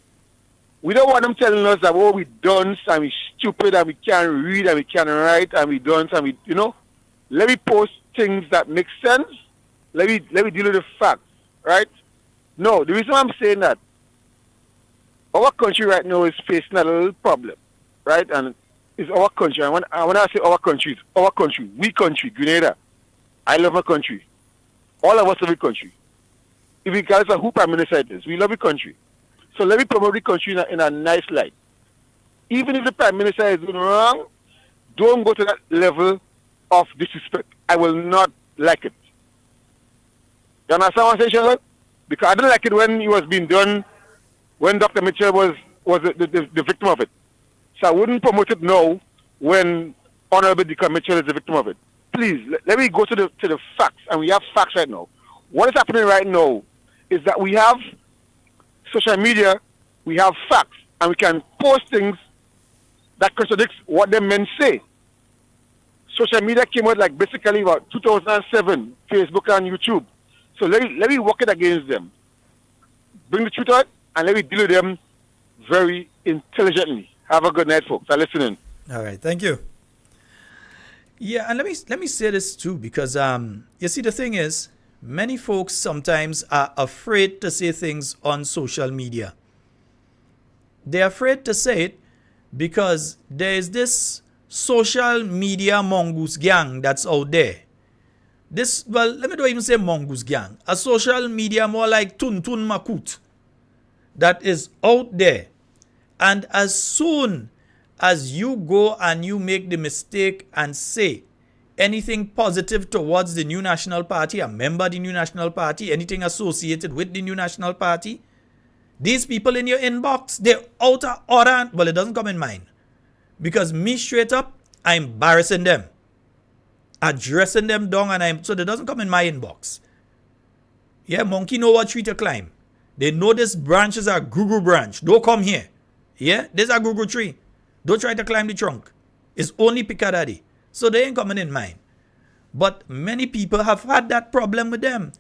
Speaker 10: We don't want them telling us that, oh, we dunce and we stupid and we can't read and we can't write and we dunce and we, let me post things that make sense. Let me deal with the facts, right? No, the reason why I'm saying that, our country right now is facing a little problem, right? And it's our country. And when I say our country, it's our country. We country, Grenada. I love my country. All of us love the country. If we call it who prime minister it is, we love the country. So let me promote the country in a nice light. Even if the Prime Minister is doing wrong, don't go to that level of disrespect. I will not like it. You understand what I'm saying, Sheldon? Because I didn't like it when it was being done, when Dr. Mitchell was the victim of it. So I wouldn't promote it now when Honorable Dr. Mitchell is the victim of it. Please, let me go to the facts, and we have facts right now. What is happening right now is that we have social media, we have facts, and we can post things that contradicts what the men say. Social media came out like basically about 2007, Facebook and YouTube. So let me work it against them. Bring the truth out, and let me deal with them very intelligently. Have a good night, folks. I'm listening.
Speaker 2: All right, thank you. Yeah, and let me say this too, because you see, the thing is, many folks sometimes are afraid to say things on social media. They're afraid to say it because there is this social media mongoose gang that's out there. Let me not even say mongoose gang. A social media more like Tuntun Makut that is out there. And as soon as you go and you make the mistake and say anything positive towards the New National Party, a member of the New National Party, anything associated with the New National Party, these people in your inbox, they're out of order. Well, it doesn't come in mine. Because me straight up, I'm embarrassing them. Addressing them down, so it doesn't come in my inbox. Yeah, monkey know what tree to climb. They know this branch is a Google branch. Don't come here. Yeah, this is a Google tree. Don't try to climb the trunk. It's only Piccadilly. So they ain't coming in mine. But many people have had that problem with them.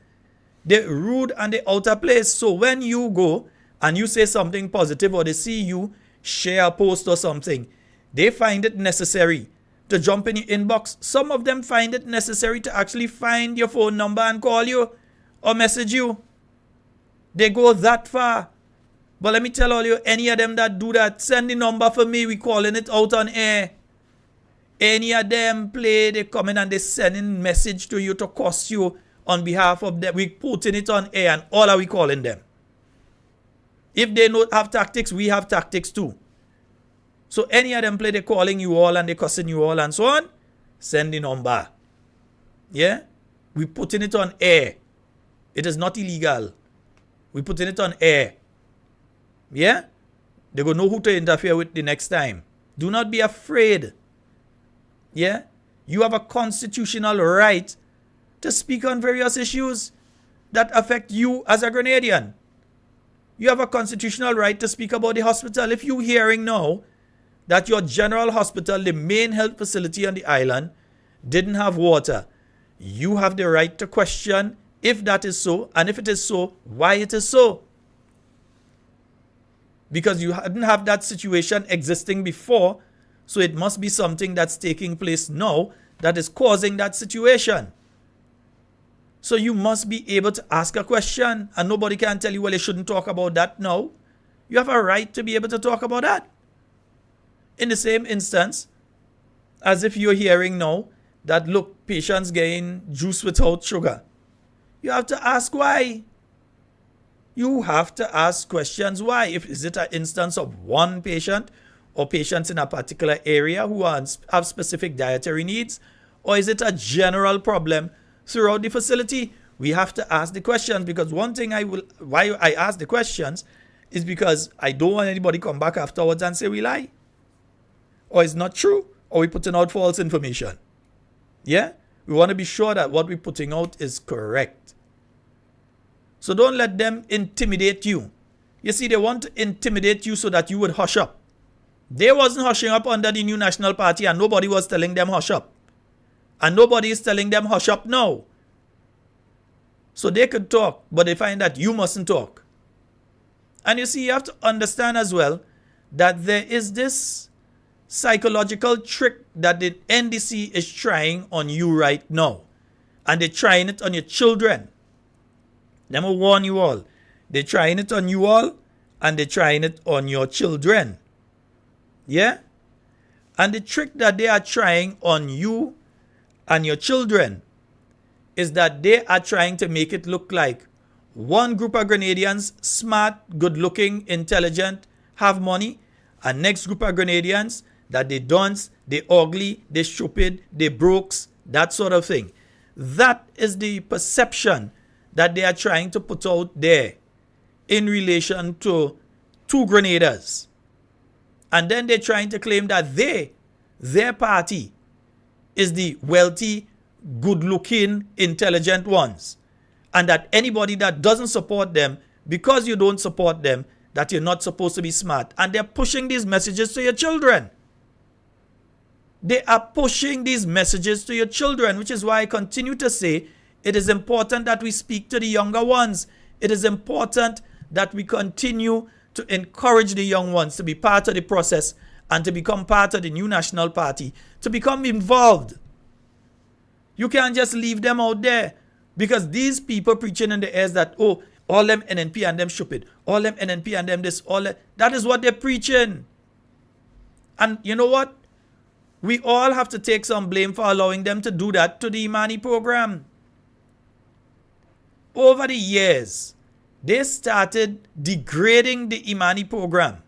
Speaker 2: They're rude and they're out of place. So when you go and you say something positive, or they see you share a post or something, they find it necessary to jump in your inbox. Some of them find it necessary to actually find your phone number and call you or message you. They go that far. But let me tell all you, any of them that do that, send the number for me. We calling it out on air. Any of them they come in and they sending message to you to cost you on behalf of them. We putting it on air, and all are we calling them. If they don't have tactics, we have tactics too. So any of them they calling you all and they cussing you all and so on, send the number. Yeah? We putting it on air. It is not illegal. We putting it on air. Yeah? They go know who to interfere with the next time. Do not be afraid. Yeah? You have a constitutional right to speak on various issues that affect you as a Grenadian. You have a constitutional right to speak about the hospital. If you're hearing now that your general hospital, the main health facility on the island, didn't have water, you have the right to question if that is so, and if it is so, why it is so. Because you hadn't have that situation existing before, so it must be something that's taking place now that is causing that situation. So you must be able to ask a question, and nobody can tell you, well, you shouldn't talk about that now. You have a right to be able to talk about that. In the same instance, as if you're hearing now that, look, patients getting juice without sugar. You have to ask why. You have to ask questions why. Is it an instance of one patient or patients in a particular area who have specific dietary needs? Or is it a general problem throughout the facility? We have to ask the questions, because one thing why I ask the questions is because I don't want anybody come back afterwards and say we lie. Or it's not true, or we're putting out false information. Yeah? We want to be sure that what we're putting out is correct. So don't let them intimidate you. You see, they want to intimidate you so that you would hush up. They wasn't hushing up under the New National Party, and nobody was telling them hush up. And nobody is telling them hush up now. So they could talk, but they find that you mustn't talk. And you see, you have to understand as well that there is this psychological trick that the NDC is trying on you right now. And they're trying it on your children. Let me warn you all. They're trying it on you all, and they're trying it on your children. Yeah? And the trick that they are trying on you and your children is that they are trying to make it look like one group of Grenadians, smart, good-looking, intelligent, have money, and next group of Grenadians that they dunce, they ugly, they stupid, they brokes, that sort of thing. That is the perception that they are trying to put out there in relation to two Grenadas. And then they're trying to claim that their party, is the wealthy, good-looking, intelligent ones. And that anybody that doesn't support them, because you don't support them, that you're not supposed to be smart. And they're pushing these messages to your children. They are pushing these messages to your children, which is why I continue to say it is important that we speak to the younger ones. It is important that we continue to encourage the young ones to be part of the process and to become part of the new National Party, to become involved. You can't just leave them out there, because these people preaching in the airs that, oh, all them NNP and them stupid, all them NNP and them this, all that is what they're preaching. And you know what? We all have to take some blame for allowing them to do that to the Imani program. Over the years, they started degrading the Imani program.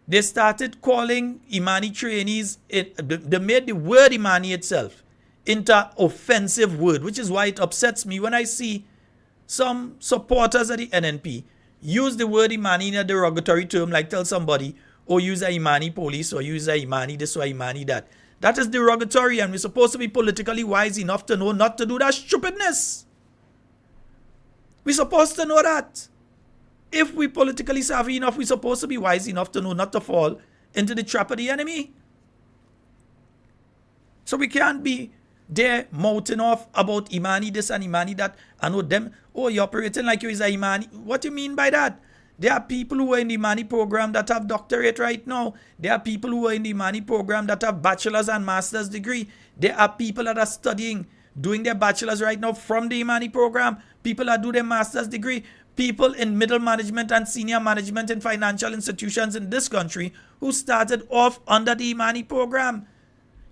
Speaker 2: They started calling Imani trainees, they made the word Imani itself into offensive word, which is why it upsets me when I see some supporters of the NNP use the word Imani in a derogatory term, like tell somebody, oh, use a Imani police, or use a Imani this or Imani that. That is derogatory, and we're supposed to be politically wise enough to know not to do that stupidness. We're supposed to know that. If we're politically savvy enough, we're supposed to be wise enough to know not to fall into the trap of the enemy. So we can't be there mouthing off about Imani this and Imani that, and know them, oh, you're operating like you is a Imani. What do you mean by that? There are people who are in the Imani program that have doctorate right now. There are people who are in the Imani program that have bachelor's and master's degree. There are people that are studying, doing their bachelor's right now from the Imani program. People that do their master's degree. People in middle management and senior management in financial institutions in this country who started off under the Imani program.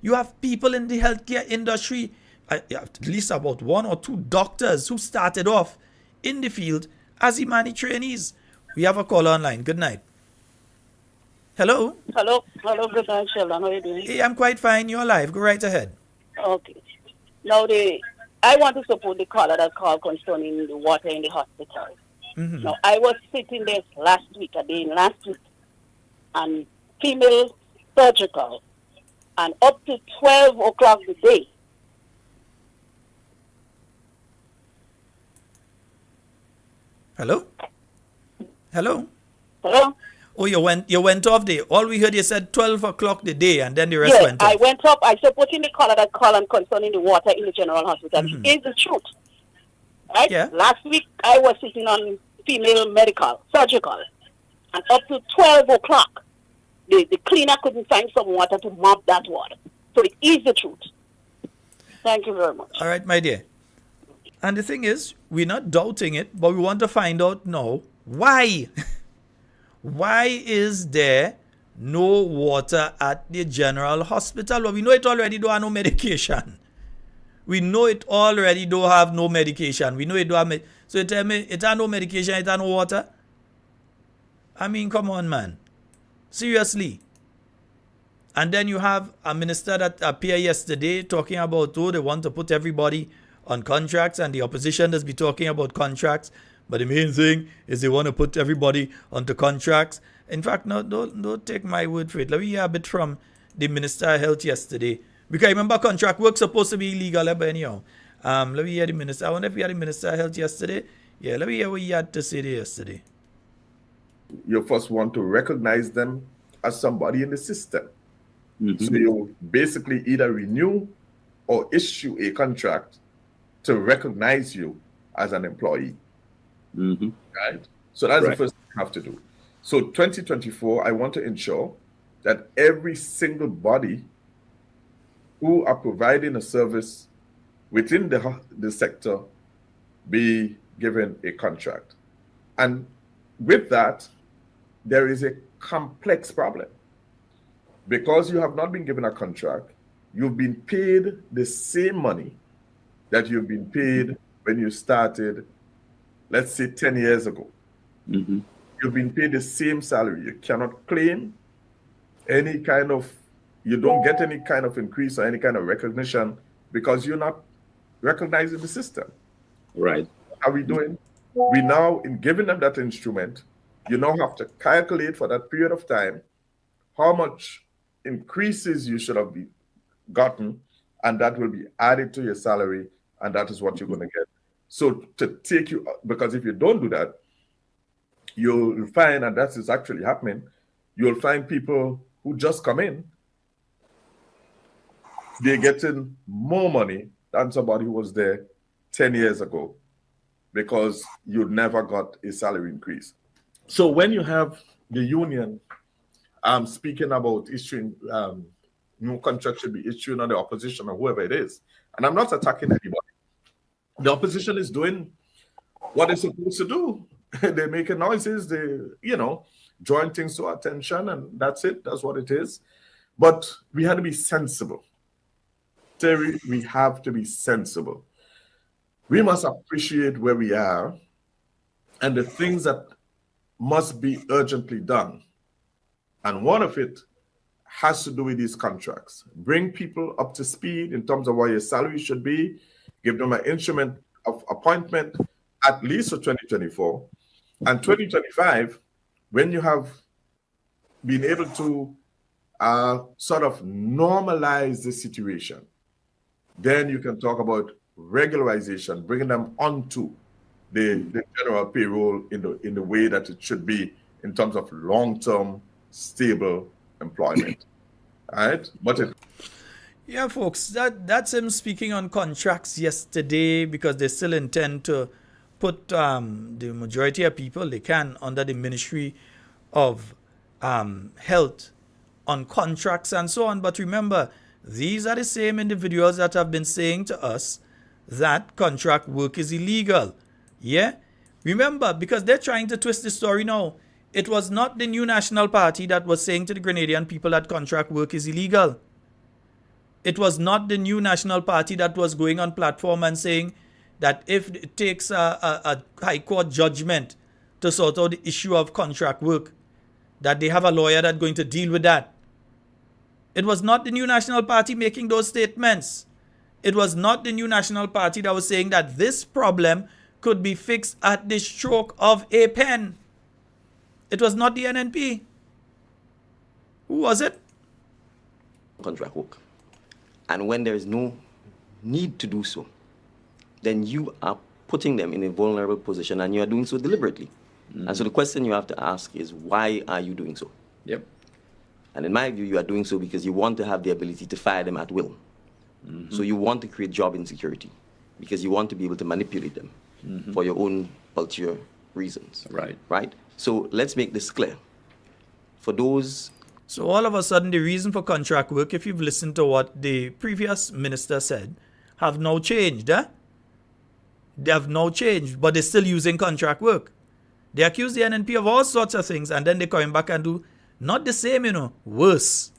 Speaker 2: You have people in the healthcare industry, at least about 1 or 2 doctors who started off in the field as Imani trainees. We have a caller online. Good night. Hello?
Speaker 11: Hello, good night, Sheldon. How are you doing?
Speaker 2: Hey, I'm quite fine. You're alive. Go right ahead.
Speaker 11: Okay. Now, I want to support the caller that called concerning the water in the hospital.
Speaker 2: Mm-hmm.
Speaker 11: Now, I was sitting there last week, and female surgical, and up to 12 o'clock the day.
Speaker 2: Hello? Hello?
Speaker 11: Hello?
Speaker 2: Oh, you went off there. All we heard you said 12 o'clock the day, and then the rest went off.
Speaker 11: I went up. I supporting the caller that called and concerning the water in the general hospital.
Speaker 2: Mm-hmm.
Speaker 11: It is the truth. Right?
Speaker 2: Yeah.
Speaker 11: Last week, I was sitting on female medical, surgical, and up to 12 o'clock, the cleaner couldn't find some water to mop that water. So it is the truth. Thank you very much.
Speaker 2: All right, my dear. And the thing is, we're not doubting it, but we want to find out now why. Why is there no water at the general hospital? Well, we know it already don't have no medication. We know it already don't have no medication. We know it don't have so you tell me it has no medication, it has no water? I mean, come on, man. Seriously. And then you have a minister that appeared yesterday talking about, oh, they want to put everybody on contracts, and the opposition does be talking about contracts. But the main thing is they want to put everybody onto contracts. In fact, no, don't take my word for it. Let me hear a bit from the Minister of Health yesterday. Because remember, contract work supposed to be illegal, but anyhow. Let me hear the Minister. I wonder if we had the Minister of Health yesterday. Yeah, let me hear what he had to say there yesterday.
Speaker 12: You first want to recognize them as somebody in the system. Mm-hmm. So you basically either renew or issue a contract to recognize you as an employee. Mm-hmm. Right? So that's the first thing you have to do. So 2024, I want to ensure that every single body who are providing a service within the sector be given a contract. And with that, there is a complex problem. Because you have not been given a contract, you've been paid the same money that you've been paid when you started let's say 10 years ago, you've been paid the same salary. You cannot claim any kind of, you don't get any kind of increase or any kind of recognition because you're not recognizing the system.
Speaker 13: Right.
Speaker 12: How are we doing? We now, in giving them that instrument, you now have to calculate for that period of time how much increases you should have gotten, and that will be added to your salary, and that is what you're going to get. So to take you, because if you don't do that, you'll find, and that is actually happening, you'll find people who just come in, they're getting more money than somebody who was there 10 years ago because you never got a salary increase. So when you have the union speaking about issuing new contracts should be issued on the opposition or whoever it is, and I'm not attacking anybody. The opposition is doing what they're supposed to do. They're making noises, they, drawing things to attention, and that's it. That's what it is. But we have to be sensible. Terry, we have to be sensible. We must appreciate where we are and the things that must be urgently done. And one of it has to do with these contracts. Bring people up to speed in terms of what your salary should be, give them an instrument of appointment at least for 2024. And 2025, when you have been able to sort of normalize the situation, then you can talk about regularization, bringing them onto the general payroll in the way that it should be in terms of long-term, stable employment. All right?
Speaker 2: Yeah, folks, that's him speaking on contracts yesterday, because they still intend to put the majority of people they can under the Ministry of Health on contracts and so on. But remember, these are the same individuals that have been saying to us that contract work is illegal. Yeah? Remember, because they're trying to twist the story now. It was not the New National Party that was saying to the Grenadian people that contract work is illegal. It was not the New National Party that was going on platform and saying that if it takes a high court judgment to sort out the issue of contract work, that they have a lawyer that's going to deal with that. It was not the New National Party making those statements. It was not the New National Party that was saying that this problem could be fixed at the stroke of a pen. It was not the NNP. Who was it?
Speaker 7: Contract work. And when there is no need to do so, then you are putting them in a vulnerable position, and you are doing so deliberately. And so the question you have to ask is, why are you doing so?
Speaker 13: Yep.
Speaker 7: And in my view, you are doing so because you want to have the ability to fire them at will. So you want to create job insecurity because you want to be able to manipulate them for your own ulterior reasons. Right? So let's make this clear. For those...
Speaker 2: So all of a sudden, the reason for contract work, if you've listened to what the previous minister said, have now changed. They have now changed, but they're still using contract work. They accuse the NNP of all sorts of things, and then they come back and do not the same, worse.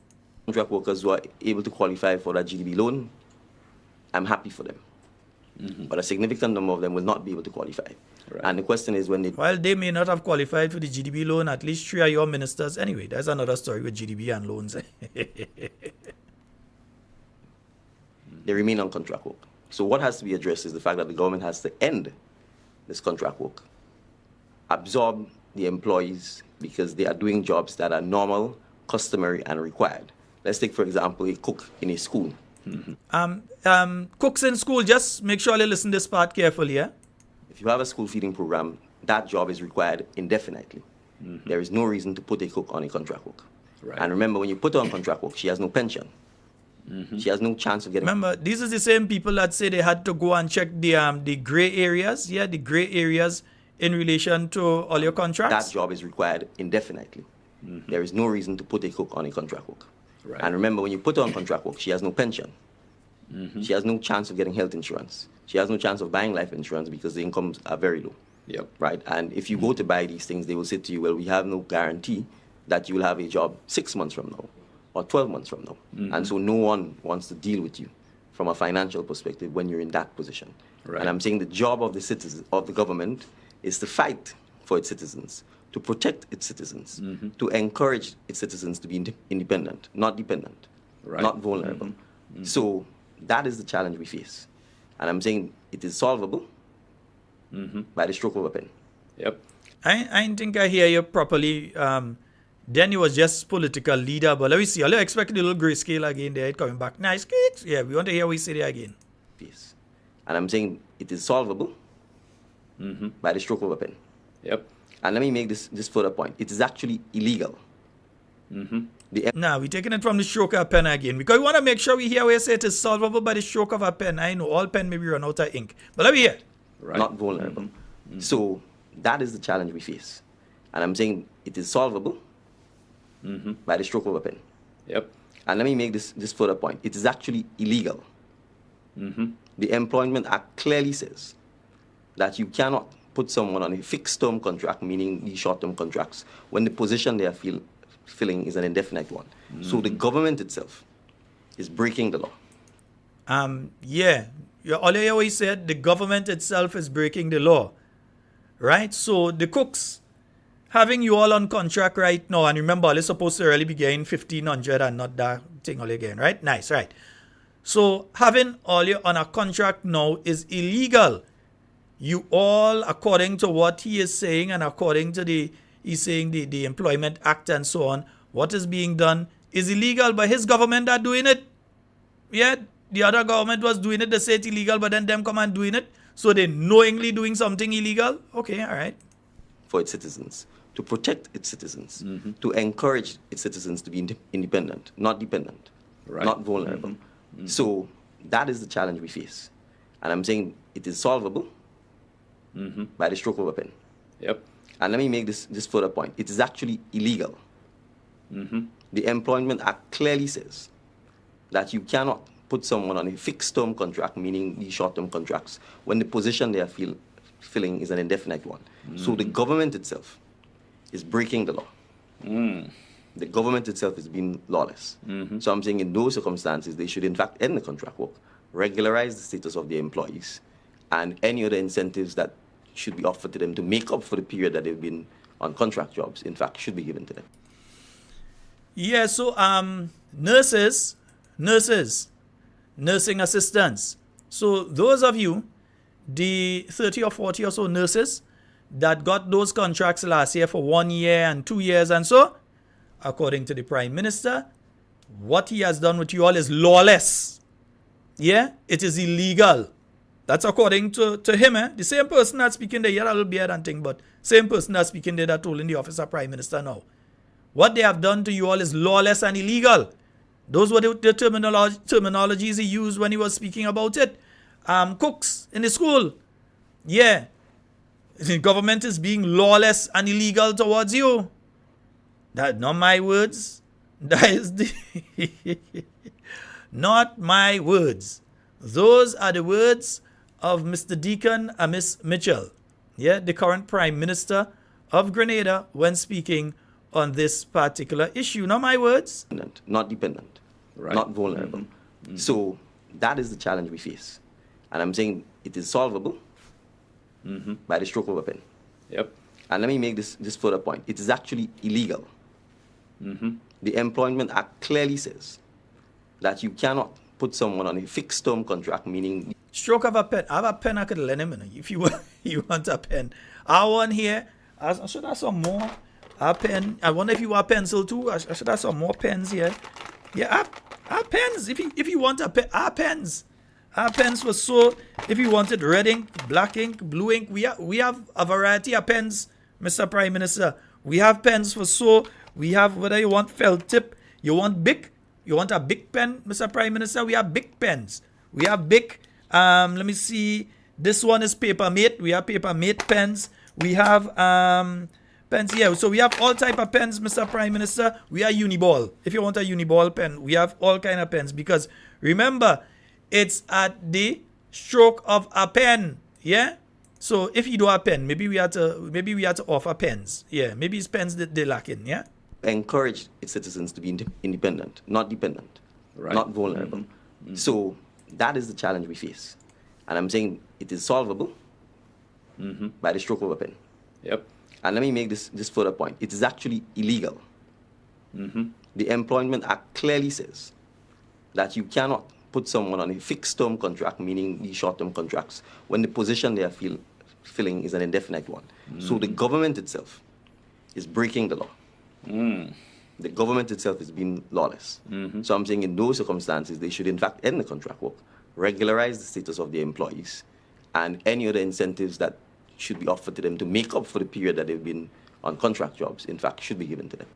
Speaker 7: Contract workers who are able to qualify for that GDB loan, I'm happy for them. But a significant number of them will not be able to qualify. And the question is when they...
Speaker 2: While they may not have qualified for the GDB loan, at least 3 are your ministers. Anyway, there's another story with GDB and loans.
Speaker 7: They remain on contract work. So what has to be addressed is the fact that the government has to end this contract work, absorb the employees because they are doing jobs that are normal, customary, and required. Let's take, for example, a cook in a school.
Speaker 2: Cooks in school, just make sure you listen to this part carefully, yeah?
Speaker 7: If you have a school feeding program, that job is required indefinitely. There is no reason to put a cook on a contract work. And remember, when you put her on contract work, she has no pension. She has no chance of getting...
Speaker 2: Remember, these are the same people that say they had to go and check the gray areas, the gray areas in relation to all your contracts.
Speaker 7: That job is required indefinitely. There is no reason to put a cook on a contract work. And remember, when you put her on contract work, she has no pension. She has no chance of getting health insurance. She has no chance of buying life insurance because the incomes are very low. Right? And if you go to buy these things, they will say to you, well, we have no guarantee that you will have a job 6 months from now or 12 months from now. And so no one wants to deal with you from a financial perspective when you're in that position. And I'm saying the job of the citizens, of the government, is to fight for its citizens, to protect its citizens, to encourage its citizens to be independent, not dependent, not vulnerable. So that is the challenge we face. And I'm saying it is solvable by the stroke of a pen.
Speaker 2: Yep. I think I hear you properly. Then he was just political leader, but let me see. I'll expect a little grayscale again there, coming back. Nice kicks. Yeah, we want to hear what you say there again.
Speaker 7: Yes. And I'm saying it is solvable by the stroke of a pen.
Speaker 2: Yep.
Speaker 7: And let me make this further point. It is actually illegal.
Speaker 2: Now, we're taking it from the stroke of a pen again, because we want to make sure we hear where you say it is solvable by the stroke of a pen. I know all pen maybe run out of ink, but let me hear.
Speaker 7: Not vulnerable. So that is the challenge we face. And I'm saying it is solvable by the stroke of a pen.
Speaker 2: Yep.
Speaker 7: And let me make this further point. It is actually illegal. The Employment Act clearly says that you cannot put someone on a fixed term contract, meaning these short term contracts, when the position they are filling is an indefinite one. So the government itself is breaking the law.
Speaker 2: Yeah. You always said the government itself is breaking the law. Right? So the cooks having you all on contract right now, and remember, they're supposed to really be getting 1,500 and not that thing all again, right? Nice, right? So having all you on a contract now is illegal. You all, according to what he is saying, and according to he's saying the Employment Act and so on, what is being done is illegal, but his government are doing it. Yeah, the other government was doing it, they say it's illegal, but then them come and doing it. So they knowingly doing something illegal? Okay, all right.
Speaker 7: For its citizens, to protect its citizens, to encourage its citizens to be independent, not dependent, not vulnerable. So that is the challenge we face. And I'm saying it is solvable by the stroke of a pen.
Speaker 2: Yep.
Speaker 7: And let me make this further point. It is actually illegal. The Employment Act clearly says that you cannot put someone on a fixed term contract, meaning these short term contracts, when the position they are filling is an indefinite one. So the government itself is breaking the law. The government itself is being lawless. So I'm saying in those circumstances, they should in fact end the contract work, regularize the status of their employees, and any other incentives that should be offered to them to make up for the period that they've been on contract jobs, in fact, should be given to them.
Speaker 2: Yeah, so nurses, nursing assistants. So those of you, the 30 or 40 or so nurses that got those contracts last year for 1 year and 2 years and so, according to the Prime Minister, what he has done with you all is lawless. Yeah, it is illegal. That's according to him, The same person that's speaking there, a little beard and thing, but same person that's speaking there that told in the office of Prime Minister now. What they have done to you all is lawless and illegal. Those were the terminologies he used when he was speaking about it. Cooks in the school. Yeah. The government is being lawless and illegal towards you. That's not my words. That is not my words. Those are the words of Mr. Deacon and Miss Mitchell. Yeah, the current Prime Minister of Grenada when speaking on this particular issue. Not my words.
Speaker 7: Not dependent, not vulnerable. So that is the challenge we face. And I'm saying it is solvable by the stroke of a pen.
Speaker 2: Yep.
Speaker 7: And let me make this further point. It is actually illegal. The Employment Act clearly says that you cannot put someone on a fixed term contract, meaning
Speaker 2: stroke of a pen. I have a pen I could lend him if you want a pen. I want here. I should have some more. A pen. I wonder if you want a pencil too. I should have some more pens here. Yeah, I have pens. If you want a pen, I have pens. Our pens for so. If you wanted red ink, black ink, blue ink, we have a variety of pens, Mr. Prime Minister. We have pens for so. We have whether you want felt tip, you want Bic, you want a Bic pen, Mr. Prime Minister. We have Bic pens. We have Bic. Let me see. This one is Papermate. We have Papermate pens. We have pens here. So we have all type of pens, Mr. Prime Minister. We are Uniball. If you want a Uniball pen, we have all kind of pens because remember, it's at the stroke of a pen. Yeah. So if you do a pen, maybe we have to offer pens. Yeah. Maybe it's pens that they're lacking. Yeah.
Speaker 7: Encourage its citizens to be independent, not dependent, not vulnerable. So that is the challenge we face. And I'm saying it is solvable by the stroke of a pen.
Speaker 13: Yep.
Speaker 7: And let me make this further point. It is actually illegal. The Employment Act clearly says that you cannot put someone on a fixed term contract, meaning these short term contracts, when the position they are filling is an indefinite one. So the government itself is breaking the law. The government itself is being lawless. So I'm saying in those circumstances, they should in fact end the contract work, regularize the status of the employees, and any other incentives that should be offered to them to make up for the period that they've been on contract jobs, in fact, should be given to them.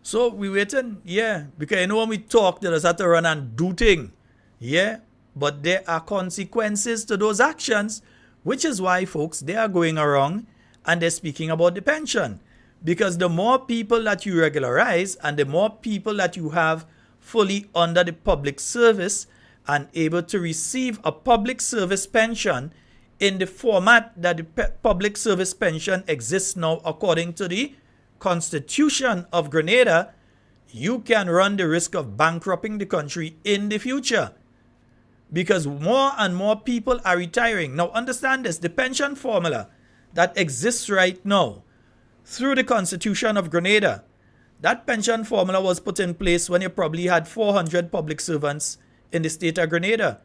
Speaker 2: So we waiting, yeah, because you know when we talk, they just have to run and do thing, yeah, but there are consequences to those actions, which is why, folks, they are going around and they're speaking about the pension. Because the more people that you regularize and the more people that you have fully under the public service and able to receive a public service pension in the format that the public service pension exists now according to the Constitution of Grenada, you can run the risk of bankrupting the country in the future. Because more and more people are retiring. Now understand this, the pension formula that exists right now through the Constitution of Grenada, that pension formula was put in place when you probably had 400 public servants in the state of Grenada.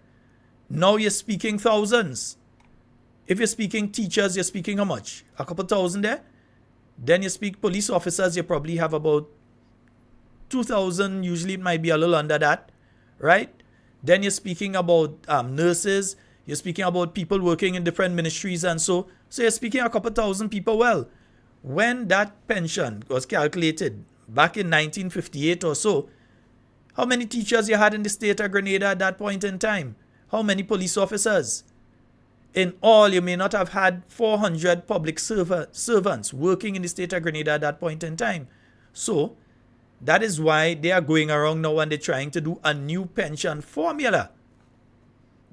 Speaker 2: Now you're speaking thousands. If you're speaking teachers, you're speaking how much? A couple thousand there? Then you speak police officers, you probably have about 2,000. Usually it might be a little under that, right? Then you're speaking about nurses. You're speaking about people working in different ministries and so you're speaking a couple thousand people. Well, when that pension was calculated back in 1958 or so, how many teachers you had in the state of Grenada at that point in time? How many police officers? In all, you may not have had 400 public servants working in the state of Grenada at that point in time. So, that is why they are going around now and they're trying to do a new pension formula.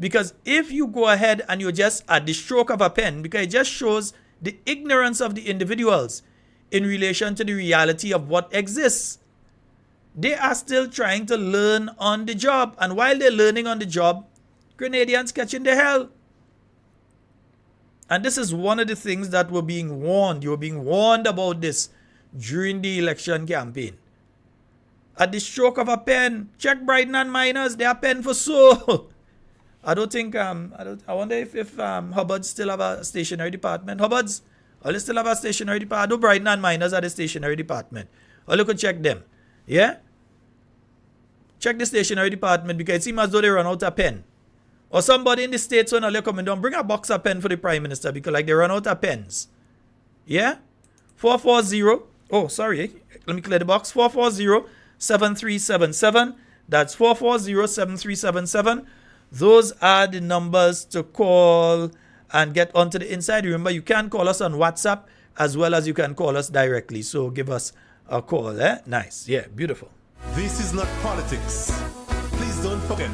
Speaker 2: Because if you go ahead and you're just at the stroke of a pen, because it just shows the ignorance of the individuals in relation to the reality of what exists. They are still trying to learn on the job. And while they're learning on the job, Grenadians catching the hell. And this is one of the things that were being warned. You were being warned about this during the election campaign. At the stroke of a pen, check Brighton and Miners, they are pen for so. I don't think, I wonder if Hubbard still have a stationery department. Hubbard's, or they still have a stationery department. I know Brighton and Miners are the stationery department. Or look and check them. Yeah? Check the stationery department because it seems as though they run out of pen. Or somebody in the States when they're coming down, bring a box of pen for the Prime Minister because like they run out of pens. Yeah? 440. Oh, sorry. Let me clear the box. 440-7377. That's 440-7377. Those are the numbers to call and get onto the inside. Remember, you can call us on WhatsApp as well as you can call us directly. So give us a call. Eh? Nice. Yeah, beautiful.
Speaker 14: This is not politics. Please don't forget.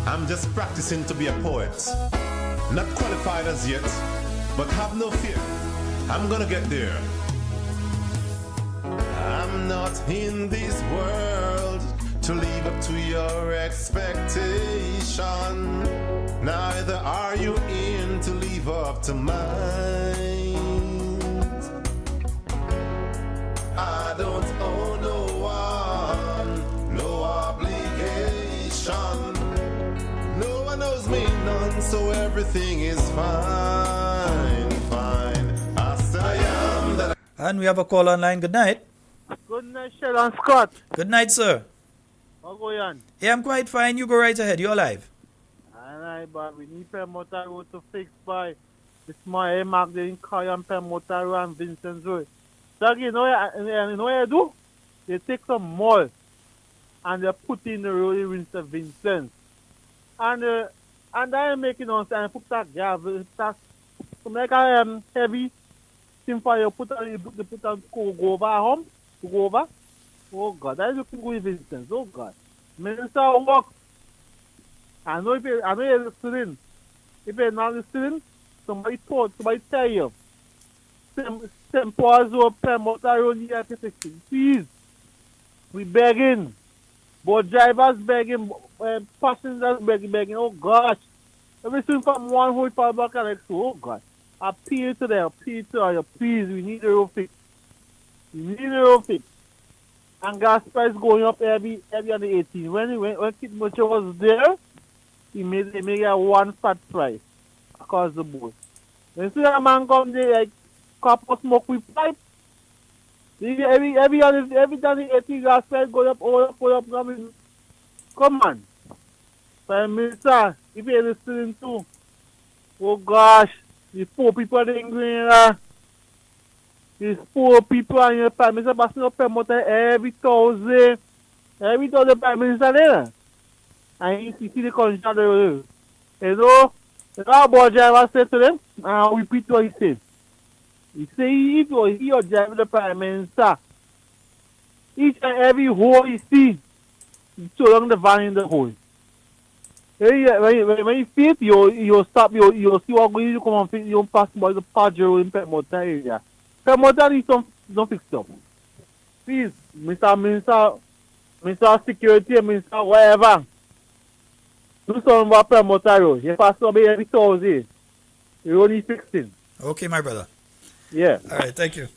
Speaker 14: I'm just practicing to be a poet. Not qualified as yet, but have no fear. I'm gonna get there. I'm not in this world to live up to your expectation. Neither are you in to live up to mine. I don't owe no one, no obligation. No one owes me none, so everything is fine, fine. As I am that
Speaker 2: And we have a call online. Good night.
Speaker 15: Good night, Sheldon Scott.
Speaker 2: Good night, sir.
Speaker 15: How go you on?
Speaker 2: Yeah, I'm quite fine. You go right ahead. You're live.
Speaker 15: Alright, but we need Permotor Road to fix by this my mark the Carriacou Permotor Road and Vincent's Road. So you know what you do? They take some mall and they put in the road in St. Vincent. And I making on and put that gravel that to make a heavy thing for you put on go over home to go over. Oh God, I looking good Vincent. Oh God. Minister work. I know you're listening. If you're not listening, somebody tell you. Pause up, Permotor Road here to fix it. Please. We begging. Both drivers begging, passengers begging. Oh gosh. Everything from one whole power back and next. Oh God. appeal to them, please, we need a road fix. We need a road fix. And gas price going up every on the 18. When Kid Butcher was there, he made a one fat price across the board. When see a man come there like copper smoke with pipe, every time the 18 gas price going up, I mean, come on. Prime Minister, if you're listening to, oh gosh, the poor people in Grenada, these poor people and your Prime Minister passing up promoter every Thursday Prime Minister there. And you see the contract there. You know about driver said to them, and I'll repeat what he said. He said if he or driving the Prime Minister, each and every hole he see, he throw down the van in the hole. When you see it, you stop, you see what going to come and you pass by the Pajero in Permota area. Permota needs some fix up. Please, Mr. Security, Mr. Whatever, do something about Permota Road. You pass by every Thursday. You only fixing.
Speaker 2: Okay, my brother.
Speaker 15: Yeah.
Speaker 2: All right, thank you.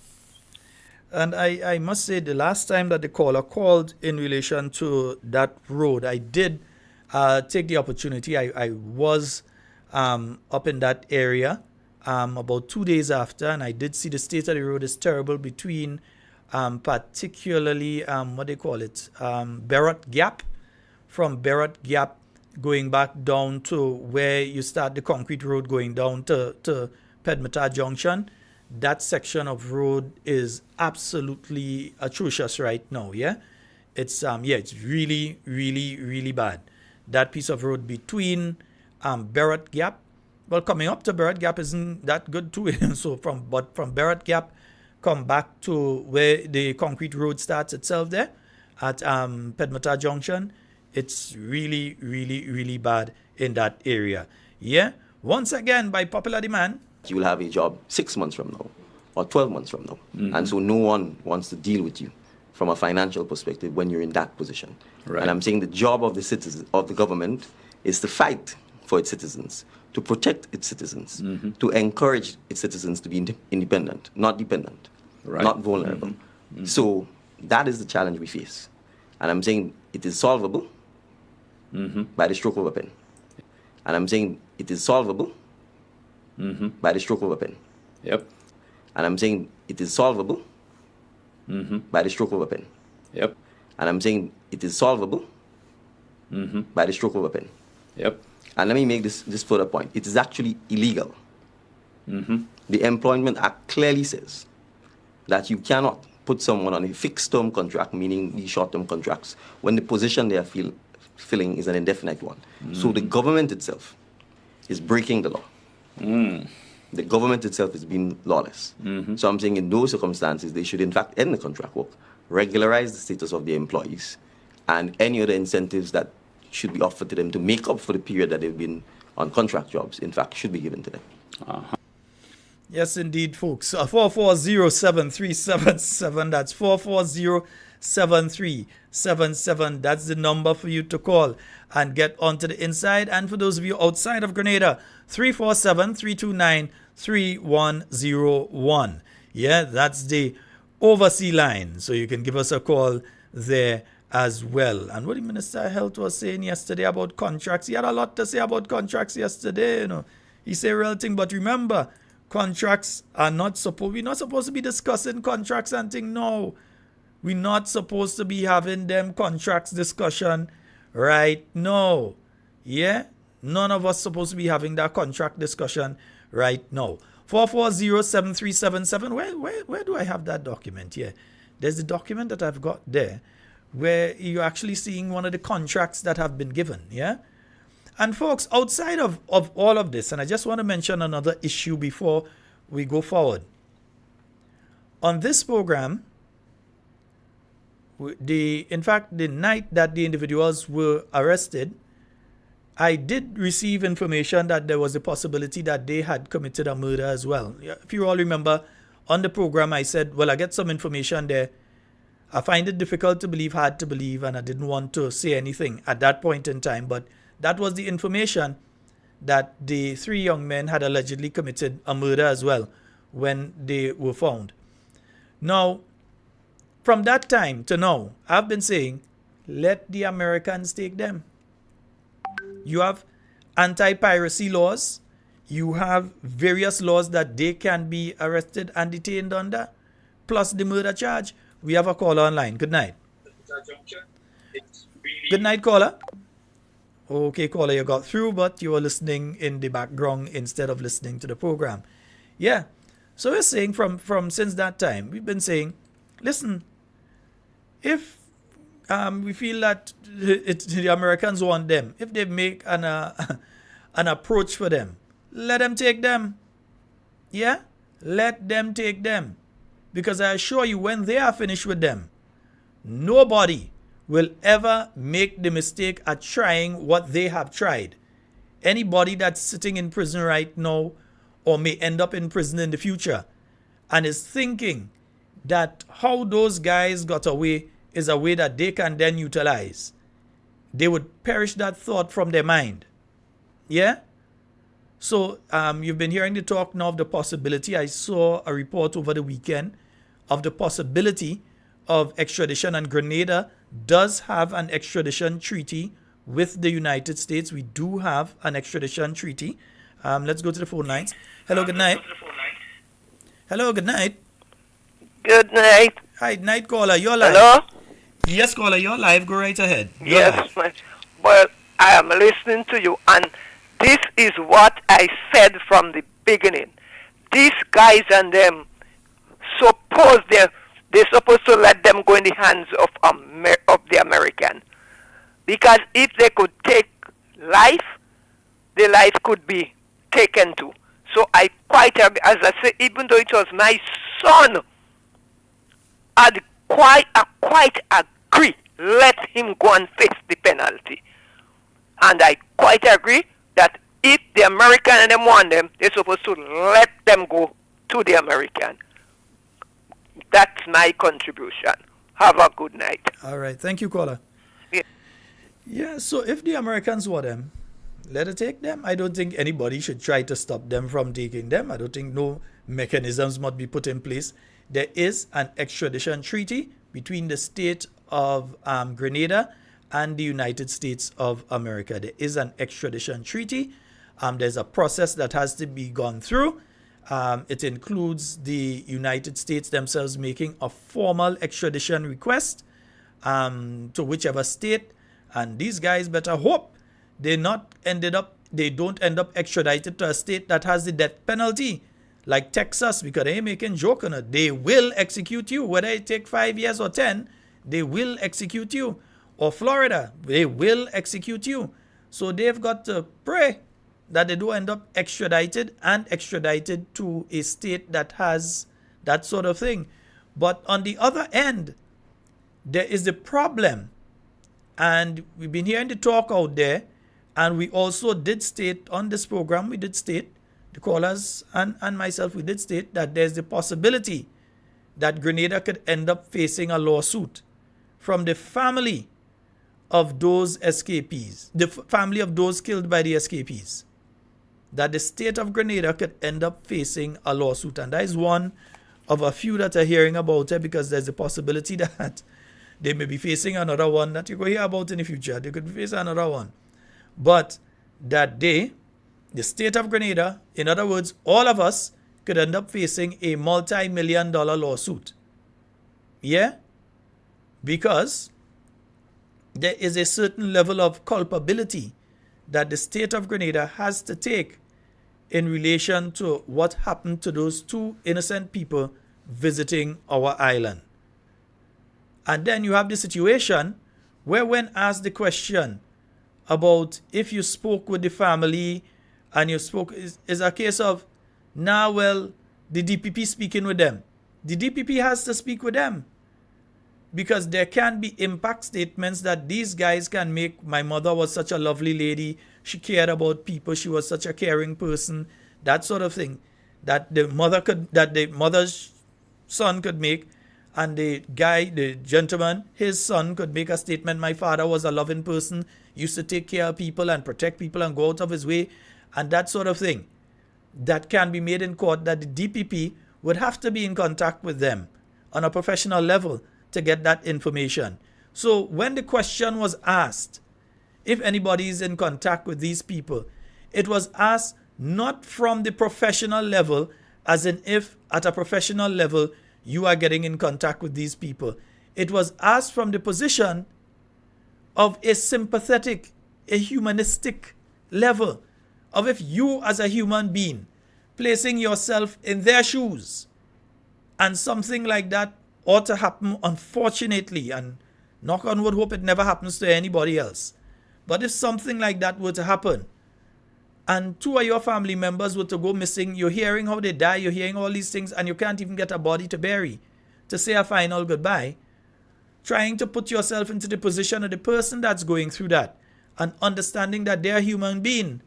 Speaker 2: And I must say, the last time that the caller called in relation to that road, I did take the opportunity. I was up in that area about 2 days after, and I did see the state of the road is terrible between particularly, what they call it, Barrett Gap. From Barrett Gap going back down to where you start the concrete road going down to Pedmata Junction. That section of road is absolutely atrocious right now, yeah? It's really, really, really bad. That piece of road between Barrett Gap, well, coming up to Barrett Gap isn't that good too. So from Barrett Gap, come back to where the concrete road starts itself there at Pedmata Junction. It's really, really, really bad in that area. Yeah. Once again, by popular demand,
Speaker 13: you will have a job 6 months from now or 12 months from now. Mm-hmm. And so no one wants to deal with you from a financial perspective when you're in that position. Right. And I'm saying the job of the citizens, of the government, is to fight for its citizens, to protect its citizens, mm-hmm. to encourage its citizens to be independent, not dependent, right. not vulnerable. Mm-hmm. Mm-hmm. So that is the challenge we face. And I'm saying it is solvable mm-hmm. by the stroke of a pen. And I'm saying it is solvable mm-hmm. by the stroke of a pen. Yep. And I'm saying it is solvable mm-hmm. by the stroke of a pen. Yep. And I'm saying it is solvable mm-hmm. by the stroke of a pen. Yep. And let me make this further point. It is actually illegal. Mm-hmm. The Employment Act clearly says that you cannot put someone on a fixed-term contract, meaning these short-term contracts, when the position they are filling is an indefinite one. Mm-hmm. So the government itself is breaking the law. Mm. The government itself is being lawless. Mm-hmm. So I'm saying in those circumstances, they should in fact end the contract work, regularize the status of the employees, and any other incentives that should be offered to them to make up for the period that they've been on contract jobs, in fact, should be given to them. Uh-huh.
Speaker 2: Yes, indeed, folks. 440-7377. That's 440-7377. That's the number for you to call and get onto the inside. And for those of you outside of Grenada, 347-329-3101. Yeah, that's the overseas line. So you can give us a call there as well. And what the Minister of Health was saying yesterday about contracts, he had a lot to say about contracts yesterday. You know, he said real thing, but remember, contracts are we're not supposed to be discussing contracts and things. No, we're not supposed to be having them contracts discussion right now. Yeah, none of us supposed to be having that contract discussion right now. 440-7377. Where do I have that document here? There's the document that I've got there where you're actually seeing one of the contracts that have been given. Yeah. And folks, outside of all of this, and I just want to mention another issue before we go forward. On this program, in fact, the night that the individuals were arrested, I did receive information that there was a possibility that they had committed a murder as well. If you all remember, on the program, I said, well, I get some information there. I find it difficult to believe, hard to believe, and I didn't want to say anything at that point in time, but that was the information that the 3 young men had allegedly committed a murder as well when they were found. Now, from that time to now, I've been saying, let the Americans take them. You have anti-piracy laws. You have various laws that they can be arrested and detained under, plus the murder charge. We have a caller online. Good night. Good night, caller. Okay, caller, you got through, but you were listening in the background instead of listening to the program. Yeah. So we're saying from since that time, we've been saying, listen, if we feel that the Americans want them, if they make an approach for them, let them take them. Yeah? Let them take them. Because I assure you, when they are finished with them, nobody will ever make the mistake at trying what they have tried. Anybody that's sitting in prison right now or may end up in prison in the future and is thinking that how those guys got away is a way that they can then utilize, they would perish that thought from their mind. Yeah? So you've been hearing the talk now of the possibility. I saw a report over the weekend of the possibility of extradition, and Grenada does have an extradition treaty with the United States. We do have an extradition treaty. Let's go to the phone lines. Hello, good night. Hello, good night.
Speaker 16: Good night.
Speaker 2: Hi, night caller, you're live.
Speaker 16: Hello?
Speaker 2: Yes, caller, you're live. Go right ahead.
Speaker 16: Yes, well, I am listening to you, and this is what I said from the beginning. These guys and them, suppose they're supposed to let them go in the hands of the American. Because if they could take life, the life could be taken too. So I quite, as I say, even though it was my son, I'd quite agree, let him go and face the penalty. And I quite agree that if the American and them want them, they're supposed to let them go to the American. That's my contribution. Have a good night.
Speaker 2: All right. Thank you, caller. Yeah, so if the Americans want them, let it take them. I don't think anybody should try to stop them from taking them. I don't think no mechanisms must be put in place. There is an extradition treaty between the state of Grenada and the United States of America. There is an extradition treaty. There's a process that has to be gone through. It includes the United States themselves making a formal extradition request to whichever state. And these guys better hope they don't end up extradited to a state that has the death penalty, like Texas, because they ain't making joke on it. They will execute you. Whether it take 5 years or 10, they will execute you. Or Florida, they will execute you. So they've got to pray that they don't end up extradited to a state that has that sort of thing. But on the other end, there is the problem. And we've been hearing the talk out there, and we also did state on this program, the callers and myself, we did state that there's the possibility that Grenada could end up facing a lawsuit from the family of those escapees, the family of those killed by the escapees, that the state of Grenada could end up facing a lawsuit. And that is one of a few that are hearing about it, because there's a possibility that they may be facing another one that you go hear about in the future. They could face another one. But that the state of Grenada, in other words, all of us, could end up facing a multi-million-dollar lawsuit. Yeah? Because there is a certain level of culpability that the state of Grenada has to take in relation to what happened to those 2 innocent people visiting our island. And then you have the situation where, when asked the question about if you spoke with the family and you spoke, is a case of, well, the DPP speaking with them. The DPP has to speak with them, because there can be impact statements that these guys can make. My mother was such a lovely lady. She cared about people. She was such a caring person. That sort of thing that the mother's son could make. And the gentleman, his son could make a statement. My father was a loving person, used to take care of people and protect people and go out of his way and that sort of thing that can be made in court, that the DPP would have to be in contact with them on a professional level to get that information. So when the question was asked, if anybody is in contact with these people, it was asked not from the professional level, as in if at a professional level you are getting in contact with these people. It was asked from the position of a sympathetic, a humanistic level, of if you as a human being placing yourself in their shoes, and something like that ought to happen, unfortunately, and knock on wood, hope it never happens to anybody else. But if something like that were to happen, and 2 of your family members were to go missing, you're hearing how they die, you're hearing all these things, and you can't even get a body to bury, to say a final goodbye, trying to put yourself into the position of the person that's going through that, and understanding that they're a human being.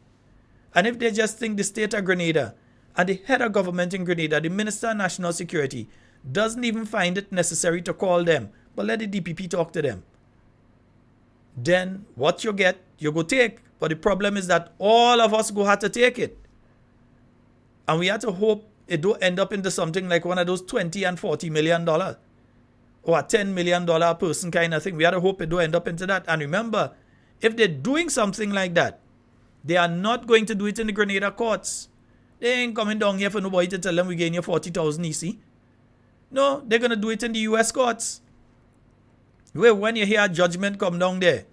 Speaker 2: And if they just think the state of Grenada and the head of government in Grenada, the Minister of National Security, doesn't even find it necessary to call them, but let the DPP talk to them, then what you get, you go take. But the problem is that all of us go have to take it. And we have to hope it don't end up into something like one of those $20 and $40 million or a $10 million person kind of thing. We have to hope it don't end up into that. And remember, if they're doing something like that, they are not going to do it in the Grenada courts. They ain't coming down here for nobody to tell them we gain you 40,000 EC. No, they're going to do it in the US courts. Where when you hear a judgment come down there,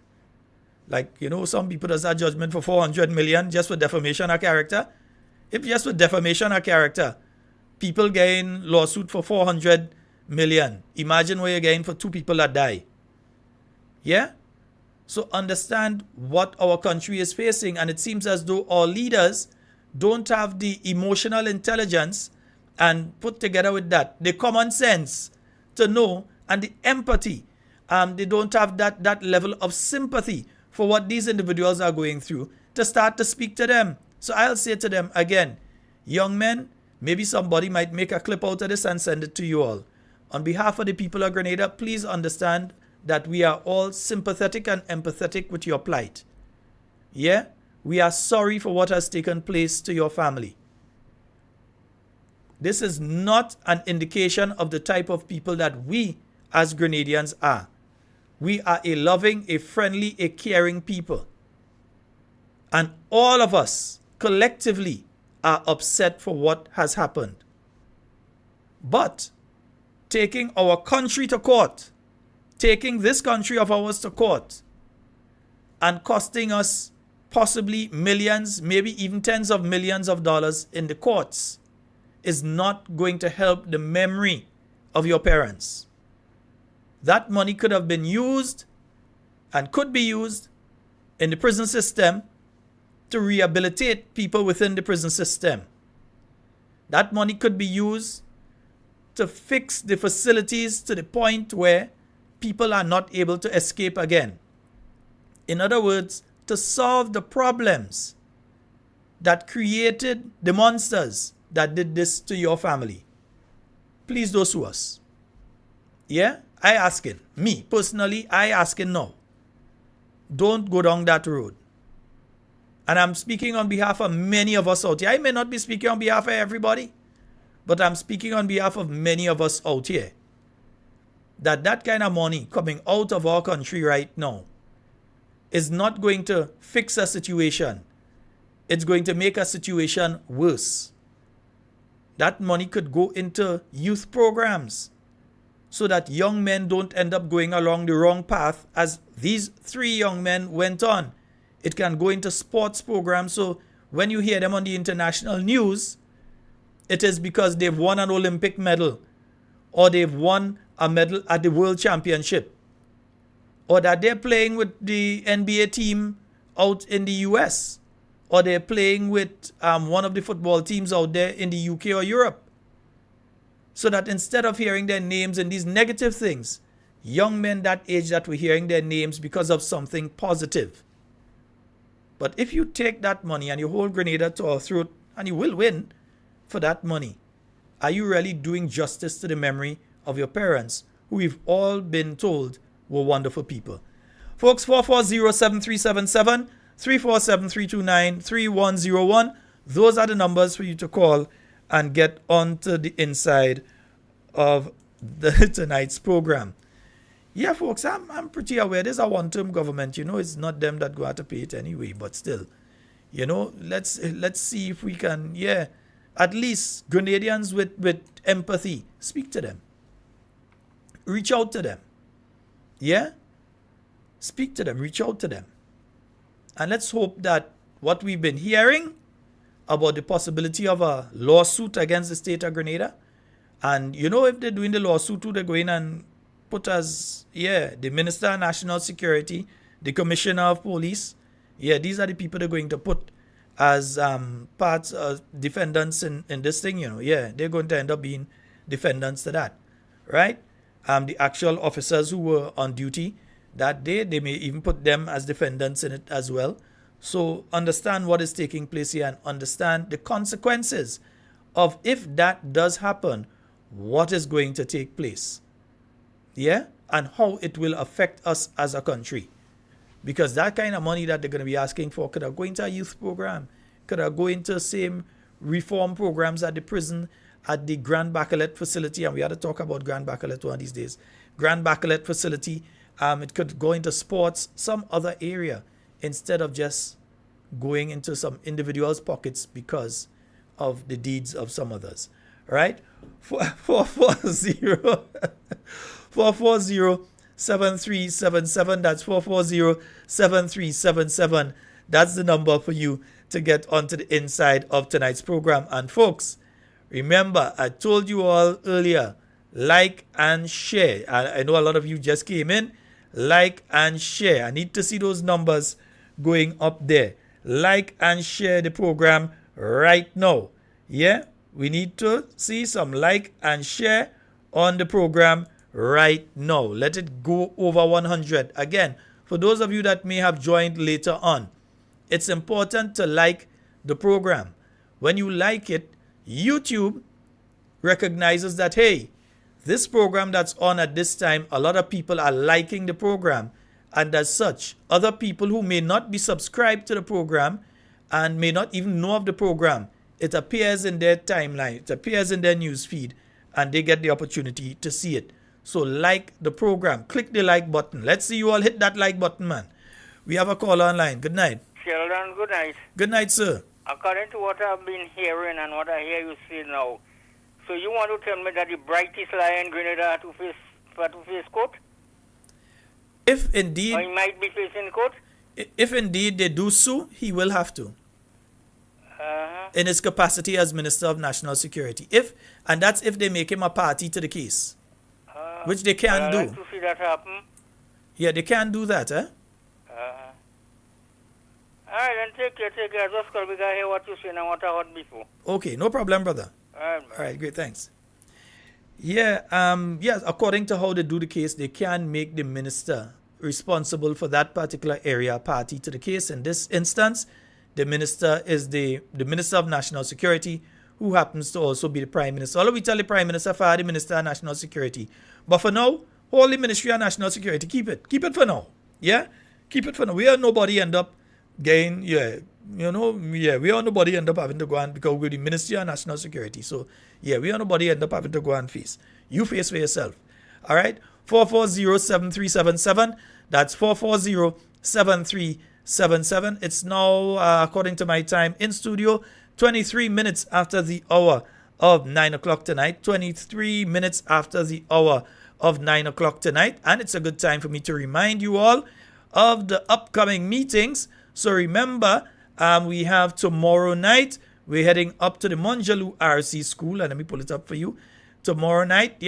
Speaker 2: like, you know, some people does that judgment for 400 million just for defamation of character. If just for defamation of character, people gain lawsuit for 400 million. Imagine what you're getting for 2 people that die. Yeah? So understand what our country is facing, and it seems as though our leaders don't have the emotional intelligence and put together with that the common sense to know, and the empathy. They don't have that level of sympathy for what these individuals are going through to start to speak to them. So I'll say to them again, young men, maybe somebody might make a clip out of this and send it to you all. On behalf of the people of Grenada, please understand that we are all sympathetic and empathetic with your plight. Yeah? We are sorry for what has taken place to your family. This is not an indication of the type of people that we as Grenadians are. We are a loving, a friendly, a caring people. And all of us collectively are upset for what has happened. But taking our country to court, taking this country of ours to court, and costing us possibly millions, maybe even tens of millions of dollars in the courts, is not going to help the memory of your parents. That money could have been used and could be used in the prison system to rehabilitate people within the prison system. That money could be used to fix the facilities to the point where people are not able to escape again. In other words, to solve the problems that created the monsters that did this to your family. Please don't sue us. Yeah? I asking, me personally, I asking now. Don't go down that road. And I'm speaking on behalf of many of us out here. I may not be speaking on behalf of everybody, but I'm speaking on behalf of many of us out here. That kind of money coming out of our country right now is not going to fix a situation. It's going to make a situation worse. That money could go into youth programs so that young men don't end up going along the wrong path as these 3 young men went on. It can go into sports programs, so when you hear them on the international news, it is because they've won an Olympic medal, or they've won a medal at the World Championship, or that they're playing with the NBA team out in the US, or they're playing with one of the football teams out there in the UK or Europe. So that instead of hearing their names in these negative things, young men that age that were hearing their names because of something positive. But if you take that money and you hold Grenada to our throat, and you will win for that money, are you really doing justice to the memory of your parents, who we've all been told were wonderful people? Folks, 440-7377, 347-329-3101. Those are the numbers for you to call and get onto the inside of tonight's program. Yeah, folks, I'm pretty aware there's a one-term government. It's not them that go out to pay it anyway, but still, let's see if we can, at least Grenadians with empathy, speak to them. Reach out to them. Yeah? Speak to them, reach out to them. And let's hope that what we've been hearing about the possibility of a lawsuit against the state of Grenada, and if they're doing the lawsuit too, they go in and put as, the Minister of National Security, the Commissioner of Police, these are the people they're going to put as parts of defendants in this thing, they're going to end up being defendants to that, right? The actual officers who were on duty that day, they may even put them as defendants in it as well. So understand what is taking place here and understand the consequences of if that does happen, what is going to take place. And how it will affect us as a country. Because that kind of money that they're going to be asking for could have go into a youth program, could have go into same reform programs at the prison, at the Grand Bacolet facility, and we had to talk about Grand Bacolet one of these days. Grand Bacolet facility, it could go into sports, some other area, instead of just going into some individuals' pockets because of the deeds of some others. Right? 440-7377. That's 440-7377. That's the number for you to get onto the inside of tonight's program. And folks, remember, I told you all earlier, like and share. I know a lot of you just came in. Like and share. I need to see those numbers going up there. Like and share the program right now. We need to see some like and share on the program right now. Let it go over 100. Again, for those of you that may have joined later on, it's important to like the program. When you like it, YouTube recognizes that, hey, this program that's on at this time, a lot of people are liking the program. And as such, other people who may not be subscribed to the program and may not even know of the program, it appears in their timeline, it appears in their news feed, and they get the opportunity to see it. So like the program, click the like button. Let's see you all hit that like button, man. We have a caller online. Good night.
Speaker 17: Sheldon, good night.
Speaker 2: Good night, sir.
Speaker 17: According to what I've been hearing and what I hear you say now, so you want to tell me that the brightest lion in Grenada had to face court?
Speaker 2: If indeed...
Speaker 17: Or he might be facing court?
Speaker 2: If indeed they do so, he will have to. In his capacity as Minister of National Security. And that's if they make him a party to the case. Which they can do.
Speaker 17: I'd like to see that happen.
Speaker 2: Yeah, they can do that,
Speaker 17: All right, then take care. I just call because I hear what you say and what I heard before.
Speaker 2: Okay, no problem, brother. All right, great, thanks. Yes, according to how they do the case, they can make the minister responsible for that particular area party to the case. In this instance, the minister is the Minister of National Security, who happens to also be the Prime Minister. Although we tell the Prime Minister fire the Minister of National Security. But for now, hold the Ministry of National Security. Keep it. Keep it for now. Yeah? Keep it for now. We are nobody end up getting, we are nobody end up having to go on because we're the Ministry of National Security. So, we are nobody end up having to go and face. You face for yourself. All right? 440-7377. That's 440-7377. It's now, according to my time in studio, 23 minutes after the hour of 9 o'clock tonight. 23 minutes after the hour of 9 o'clock tonight. And it's a good time for me to remind you all of the upcoming meetings. So remember, we have tomorrow night, we're heading up to the Monjaloo RC School. And let me pull it up for you. Tomorrow night,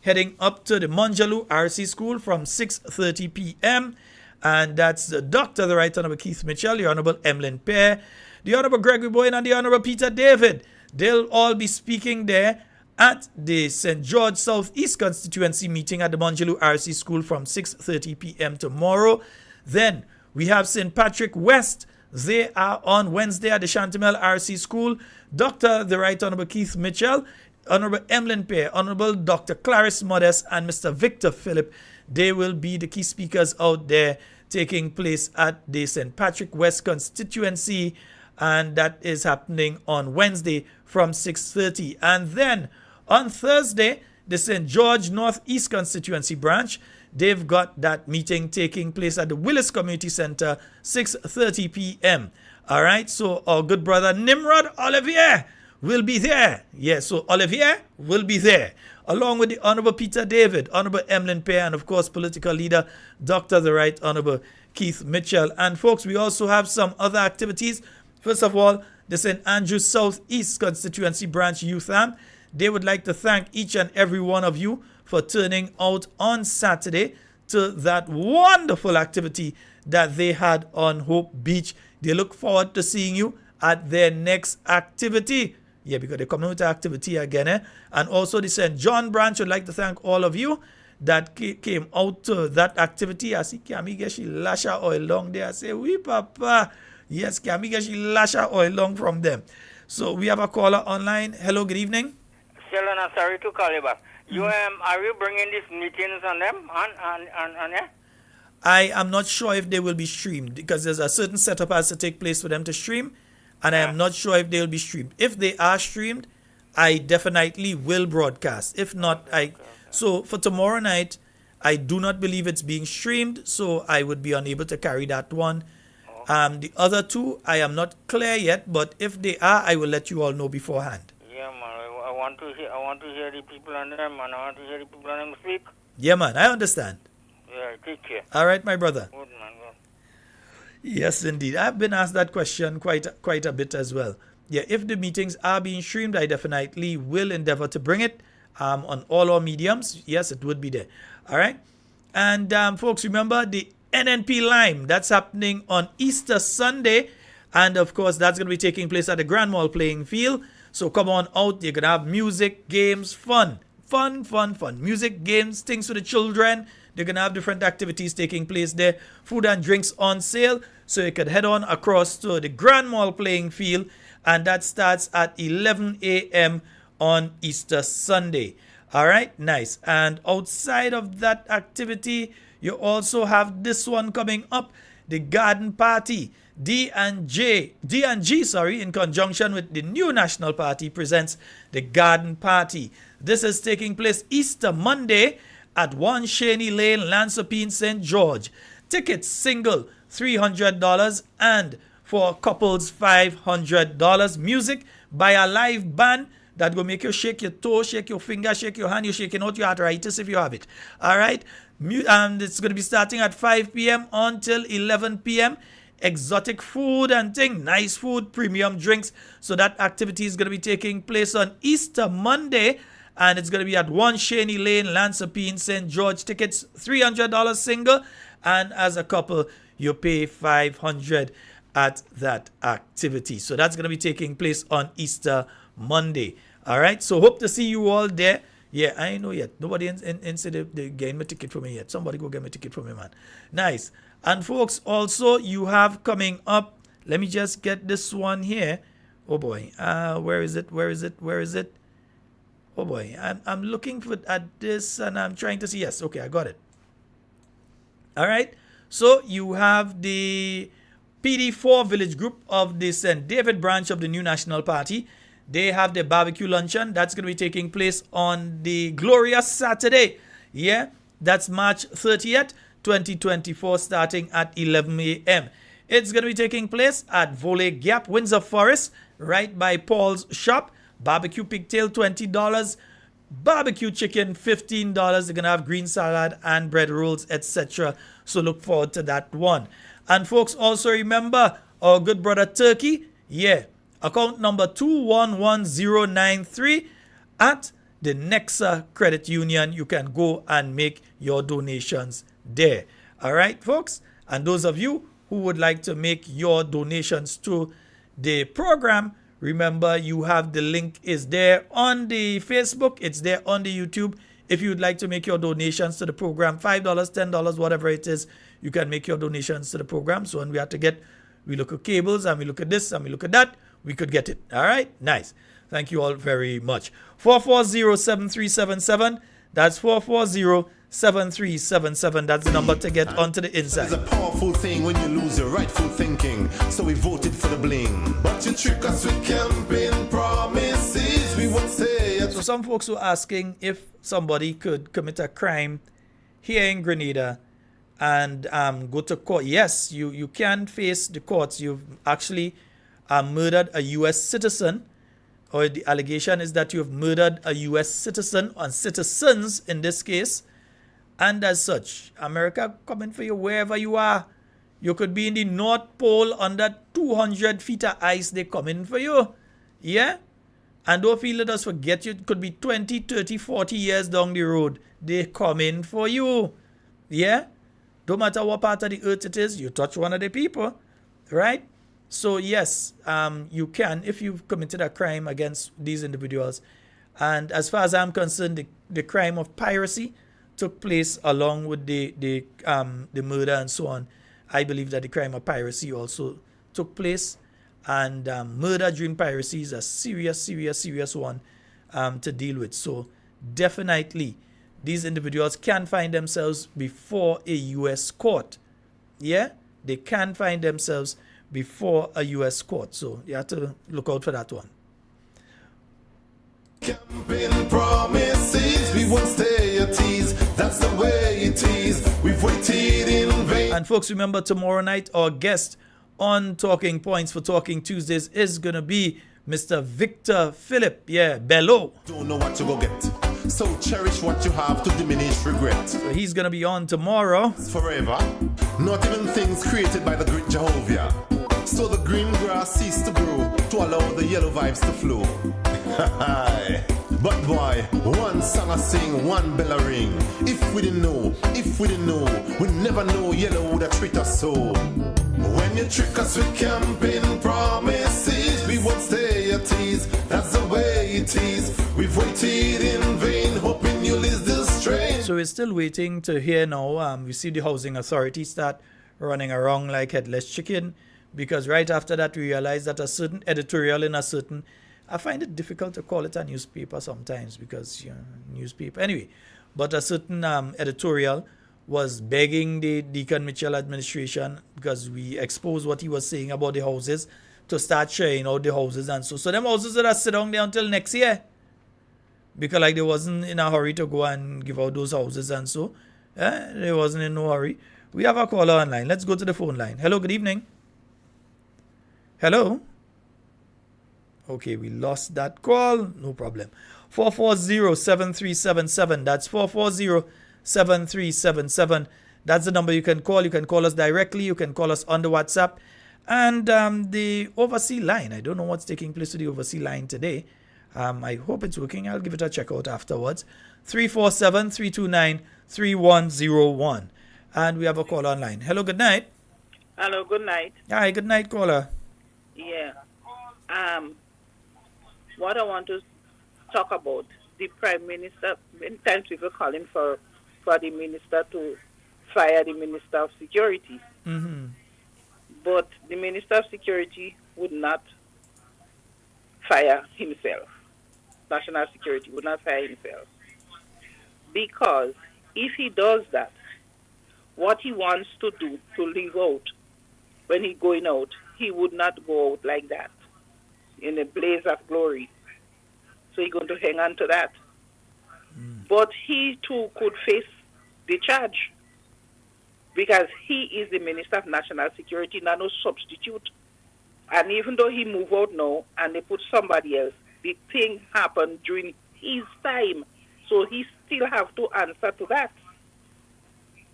Speaker 2: heading up to the Monjaloo RC School from 6:30 p.m. And that's Dr. the Right Honorable Keith Mitchell, the Honorable Emlyn Pear, the Honorable Gregory Boyne, and the Honorable Peter David. They'll all be speaking there at the St. George Southeast Constituency meeting at the Monjaloo RC School from 6:30 p.m. tomorrow. Then we have St. Patrick West. They are on Wednesday at the Chantemel RC School. Dr. the Right Honorable Keith Mitchell, Honorable Emlyn Pear, Honorable Dr. Clarice Modest, and Mr. Victor Phillip. They will be the key speakers out there taking place at the St. Patrick West constituency, and that is happening on Wednesday from 6:30. And then on Thursday, the St. George Northeast constituency branch, they've got that meeting taking place at the Willis Community Center, 6:30 p.m. All right, so our good brother Nimrod Olivier will be there. Yes, so Olivier will be there, along with the Honorable Peter David, Honorable Emlyn Pear, and of course, political leader Dr. the Right Honorable Keith Mitchell. And folks, we also have some other activities. First of all, the St. Andrews Southeast constituency branch youth arm, they would like to thank each and every one of you for turning out on Saturday to that wonderful activity that they had on Hope Beach. They look forward to seeing you at their next activity. Yeah, because they're coming with the activity again. And also the St. John branch would like to thank all of you that came out to that activity. I see Kami she lasha oil long there. I say, we papa. Yes, Kami she lasha oil long from them. So we have a caller online. Hello, good evening.
Speaker 17: Sheldon, I'm sorry to call you back. You are you bringing these meetings on them on there?
Speaker 2: I am not sure if they will be streamed because there's a certain setup has to take place for them to stream, and I am not sure if they will be streamed. If they are streamed, I definitely will broadcast. If not, so for tomorrow night, I do not believe it's being streamed, so I would be unable to carry that one. The other two, I am not clear yet, but if they are, I will let you all know beforehand.
Speaker 17: Yeah, man. I want to hear the people on them, and I want to hear the people on them speak.
Speaker 2: Yeah, man. I understand.
Speaker 17: Yeah, take care.
Speaker 2: All right, my brother.
Speaker 17: Good, man. Good.
Speaker 2: Yes, indeed. I've been asked that question quite a bit as well. Yeah, if the meetings are being streamed, I definitely will endeavor to bring it on all our mediums. Yes, it would be there. All right. And folks, remember the NNP Lime. That's happening on Easter Sunday. And of course, that's going to be taking place at the Grand Mall playing field. So come on out. You're going to have music, games, fun. Music, games, things for the children. They're going to have different activities taking place there. Food and drinks on sale. So you can head on across to the Grand Mall playing field. And that starts at 11 a.m. on Easter Sunday. All right, nice. And outside of that activity, you also have this one coming up, the garden party. D&G, in conjunction with the New National Party, presents the garden party. This is taking place Easter Monday at 1 Cheney Lane, Lansopine, St. George. Tickets single $300 and for couples $500. Music by a live band that will make you shake your toe, shake your finger, shake your hand. You're shaking out your arthritis if you have it. All right. It's going to be starting at 5 p.m. until 11 p.m. Exotic food and thing, nice food, premium drinks. So that activity is going to be taking place on Easter Monday. And it's going to be at 1 Cheney Lane, Lansopine, St. George. Tickets $300 single. And as a couple, you pay $500 at that activity. So that's going to be taking place on Easter Monday. All right. So hope to see you all there. Yeah, I ain't know yet. Nobody said they getting my ticket for me yet. Somebody go get my ticket for me, man. Nice. And folks, also you have coming up. Let me just get this one here. Oh boy. Where is it? Oh boy. I'm looking at this and I'm trying to see. Yes. Okay, I got it. All right. So you have the PD4 Village Group of the St. David branch of the New National Party. They have their barbecue luncheon. That's going to be taking place on the glorious Saturday. Yeah, that's March 30th, 2024, starting at 11 a.m. It's going to be taking place at Volley Gap, Windsor Forest, right by Paul's shop. Barbecue pigtail, $20. Barbecue chicken, $15. They're going to have green salad and bread rolls, etc. So look forward to that one. And folks, also remember our good brother Turkey. Yeah. Account number 211093 at the Nexa Credit Union. You can go and make your donations there. All right, folks. And those of you who would like to make your donations to the program, remember you have the link is there on the Facebook. It's there on the YouTube. If you would like to make your donations to the program, $5, $10, whatever it is, you can make your donations to the program. So when we have to we look at cables and we look at this and we look at that, we could get it. All right? Nice. Thank you all very much. 440-7377. That's 7377. That's the number to get onto the inside.
Speaker 14: It's a powerful thing when you lose your rightful thinking. So we voted for the bling. But you trick us with campaign promises. We won't say it.
Speaker 2: So some folks were asking if somebody could commit a crime here in Grenada and go to court. Yes, you can face the courts. You've actually murdered a U.S. citizen, or the allegation is that you have murdered a U.S. citizen, or citizens in this case. And as such, America coming for you wherever you are. You could be in the North Pole under 200 feet of ice. They coming for you. Yeah? And don't feel let us forget you. It could be 20, 30, 40 years down the road. They coming for you. Yeah? Don't matter what part of the earth it is, you touch one of the people. Right? So yes, you can if you've committed a crime against these individuals. And as far as I'm concerned, the crime of piracy took place along with the murder and so on. I believe that the crime of piracy also took place, and murder during piracy is a serious one to deal with. So definitely these individuals can find themselves before a U.S. court. Yeah, they can find themselves before a U.S. court. So you have to look out for that one.
Speaker 14: Campaign promises, we won't stay at ease. That's the way it is. We've waited in vain.
Speaker 2: And folks, remember tomorrow night our guest on Talking Points for Talking Tuesdays is gonna be Mr. Victor Philip. Yeah, Bello.
Speaker 14: Don't know what you go get. So cherish what you have to diminish regret.
Speaker 2: So he's gonna be on tomorrow.
Speaker 14: Forever. Not even things created by the great Jehovah. So the green grass ceased to grow to allow the yellow vibes to flow. But boy, one song I sing, one bell I ring. If we didn't know, we never know yellow would have treat us so. When you trick us with campaign promises, we won't stay at ease. That's the way it is. We've waited in vain, hoping you'll ease this train.
Speaker 2: So we're still waiting to hear now. We see the housing authority start running around like headless chicken, because right after that we realized that a certain editorial in a certain, I find it difficult to call it a newspaper sometimes because, newspaper. Anyway, but a certain editorial was begging the Deacon Mitchell administration, because we exposed what he was saying about the houses, to start sharing out the houses and so. So them houses that are sit down there until next year. Because like they wasn't in a hurry to go and give out those houses and so. They wasn't in no hurry. We have a caller online. Let's go to the phone line. Hello, good evening. Hello. Okay, we lost that call. No problem. 440-7377. That's 440-7377. That's the number you can call. You can call us directly. You can call us on the WhatsApp. And the overseas line. I don't know what's taking place with the overseas line today. I hope it's working. I'll give it a check out afterwards. 347-329-3101. And we have a call online. Hello, good night.
Speaker 18: Hello, good night.
Speaker 2: Hi, good night, caller.
Speaker 18: Yeah. What I want to talk about, the Prime Minister, many times people calling for the Minister to fire the Minister of Security.
Speaker 2: Mm-hmm.
Speaker 18: But the Minister of Security would not fire himself. National Security would not fire himself. Because if he does that, what he wants to do to live out, when he going out, he would not go out like that, in a blaze of glory. So he's going to hang on to that. But he too could face the charge, because he is the Minister of National Security, not no substitute. And even though he move out now and they put somebody else, the thing happened during his time. So he still have to answer to that.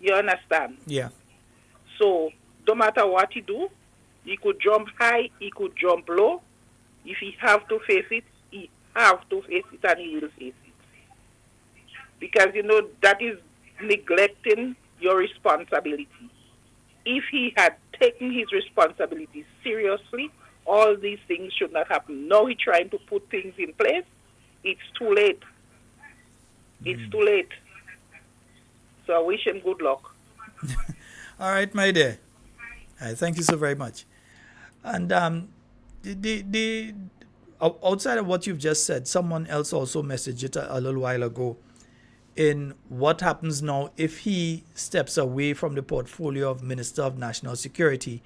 Speaker 18: You understand?
Speaker 2: Yeah.
Speaker 18: So no matter what he do, he could jump high, he could jump low. If he have to face it, he have to face it, and he will face it. Because, that is neglecting your responsibility. If he had taken his responsibility seriously, all these things should not happen. Now he's trying to put things in place. It's too late. It's too late. So I wish him good luck.
Speaker 2: All right, my dear. All right, thank you so very much. And the outside of what you've just said, someone else also messaged it a little while ago. in what happens now if he steps away from the portfolio of Minister of National Security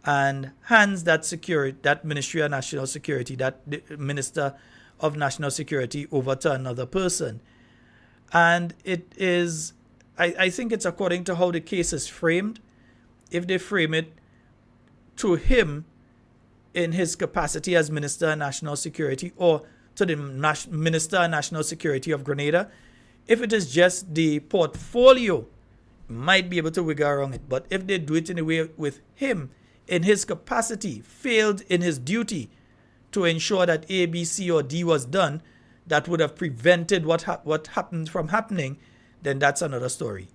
Speaker 2: and hands that Ministry of National Security, that Minister of National Security over to another person. And it is, I think it's according to how the case is framed. If they frame it to him in his capacity as Minister of National Security or to the Minister of National Security of Grenada, if it is just the portfolio, might be able to wiggle around it. But if they do it in a way with him in his capacity, failed in his duty to ensure that A, B, C, or D was done, that would have prevented what happened from happening, then that's another story.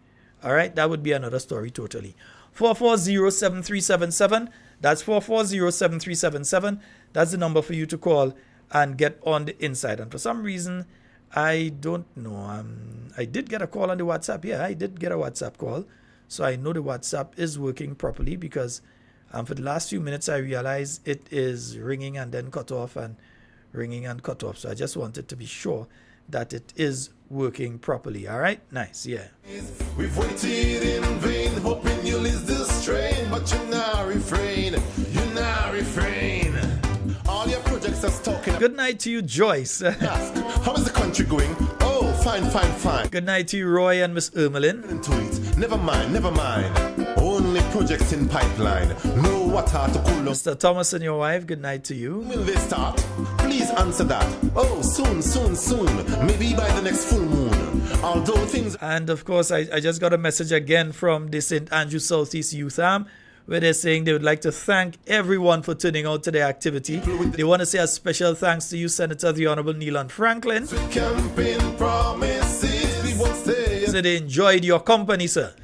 Speaker 2: All right, that would be another story totally. 440-7377. That's 440-7377. That's the number for you to call and get on the inside. And for some reason, I don't know. I did get a call on the WhatsApp. Yeah, I did get a WhatsApp call. So I know the WhatsApp is working properly because for the last few minutes, I realized it is ringing and then cut off and ringing and cut off. So I just wanted to be sure that it is working properly. All right? Nice. Yeah.
Speaker 14: We've waited in vain, hoping you'll ease this strain, but you now refrain. You now refrain. All your projects are talking.
Speaker 2: Good night to you, Joyce.
Speaker 14: How is the country going? Oh, fine, fine, fine.
Speaker 2: Good night to you, Roy and Miss Ermelin.
Speaker 14: Into it. Never mind, never mind. Only projects in pipeline. No water to cool off.
Speaker 2: Mr. Thomas and your wife, good night to you.
Speaker 14: Will they start? Please answer that. Oh, soon, soon, soon. Maybe by the next full moon. Although things...
Speaker 2: And of course, I just got a message again from the St. Andrew Southeast Youth Arm, where they're saying they would like to thank everyone for turning out to their activity. They want to say a special thanks to you, Senator the Honorable Neelan Franklin.
Speaker 14: Campaign promises we won't stay.
Speaker 2: So they enjoyed your company, sir.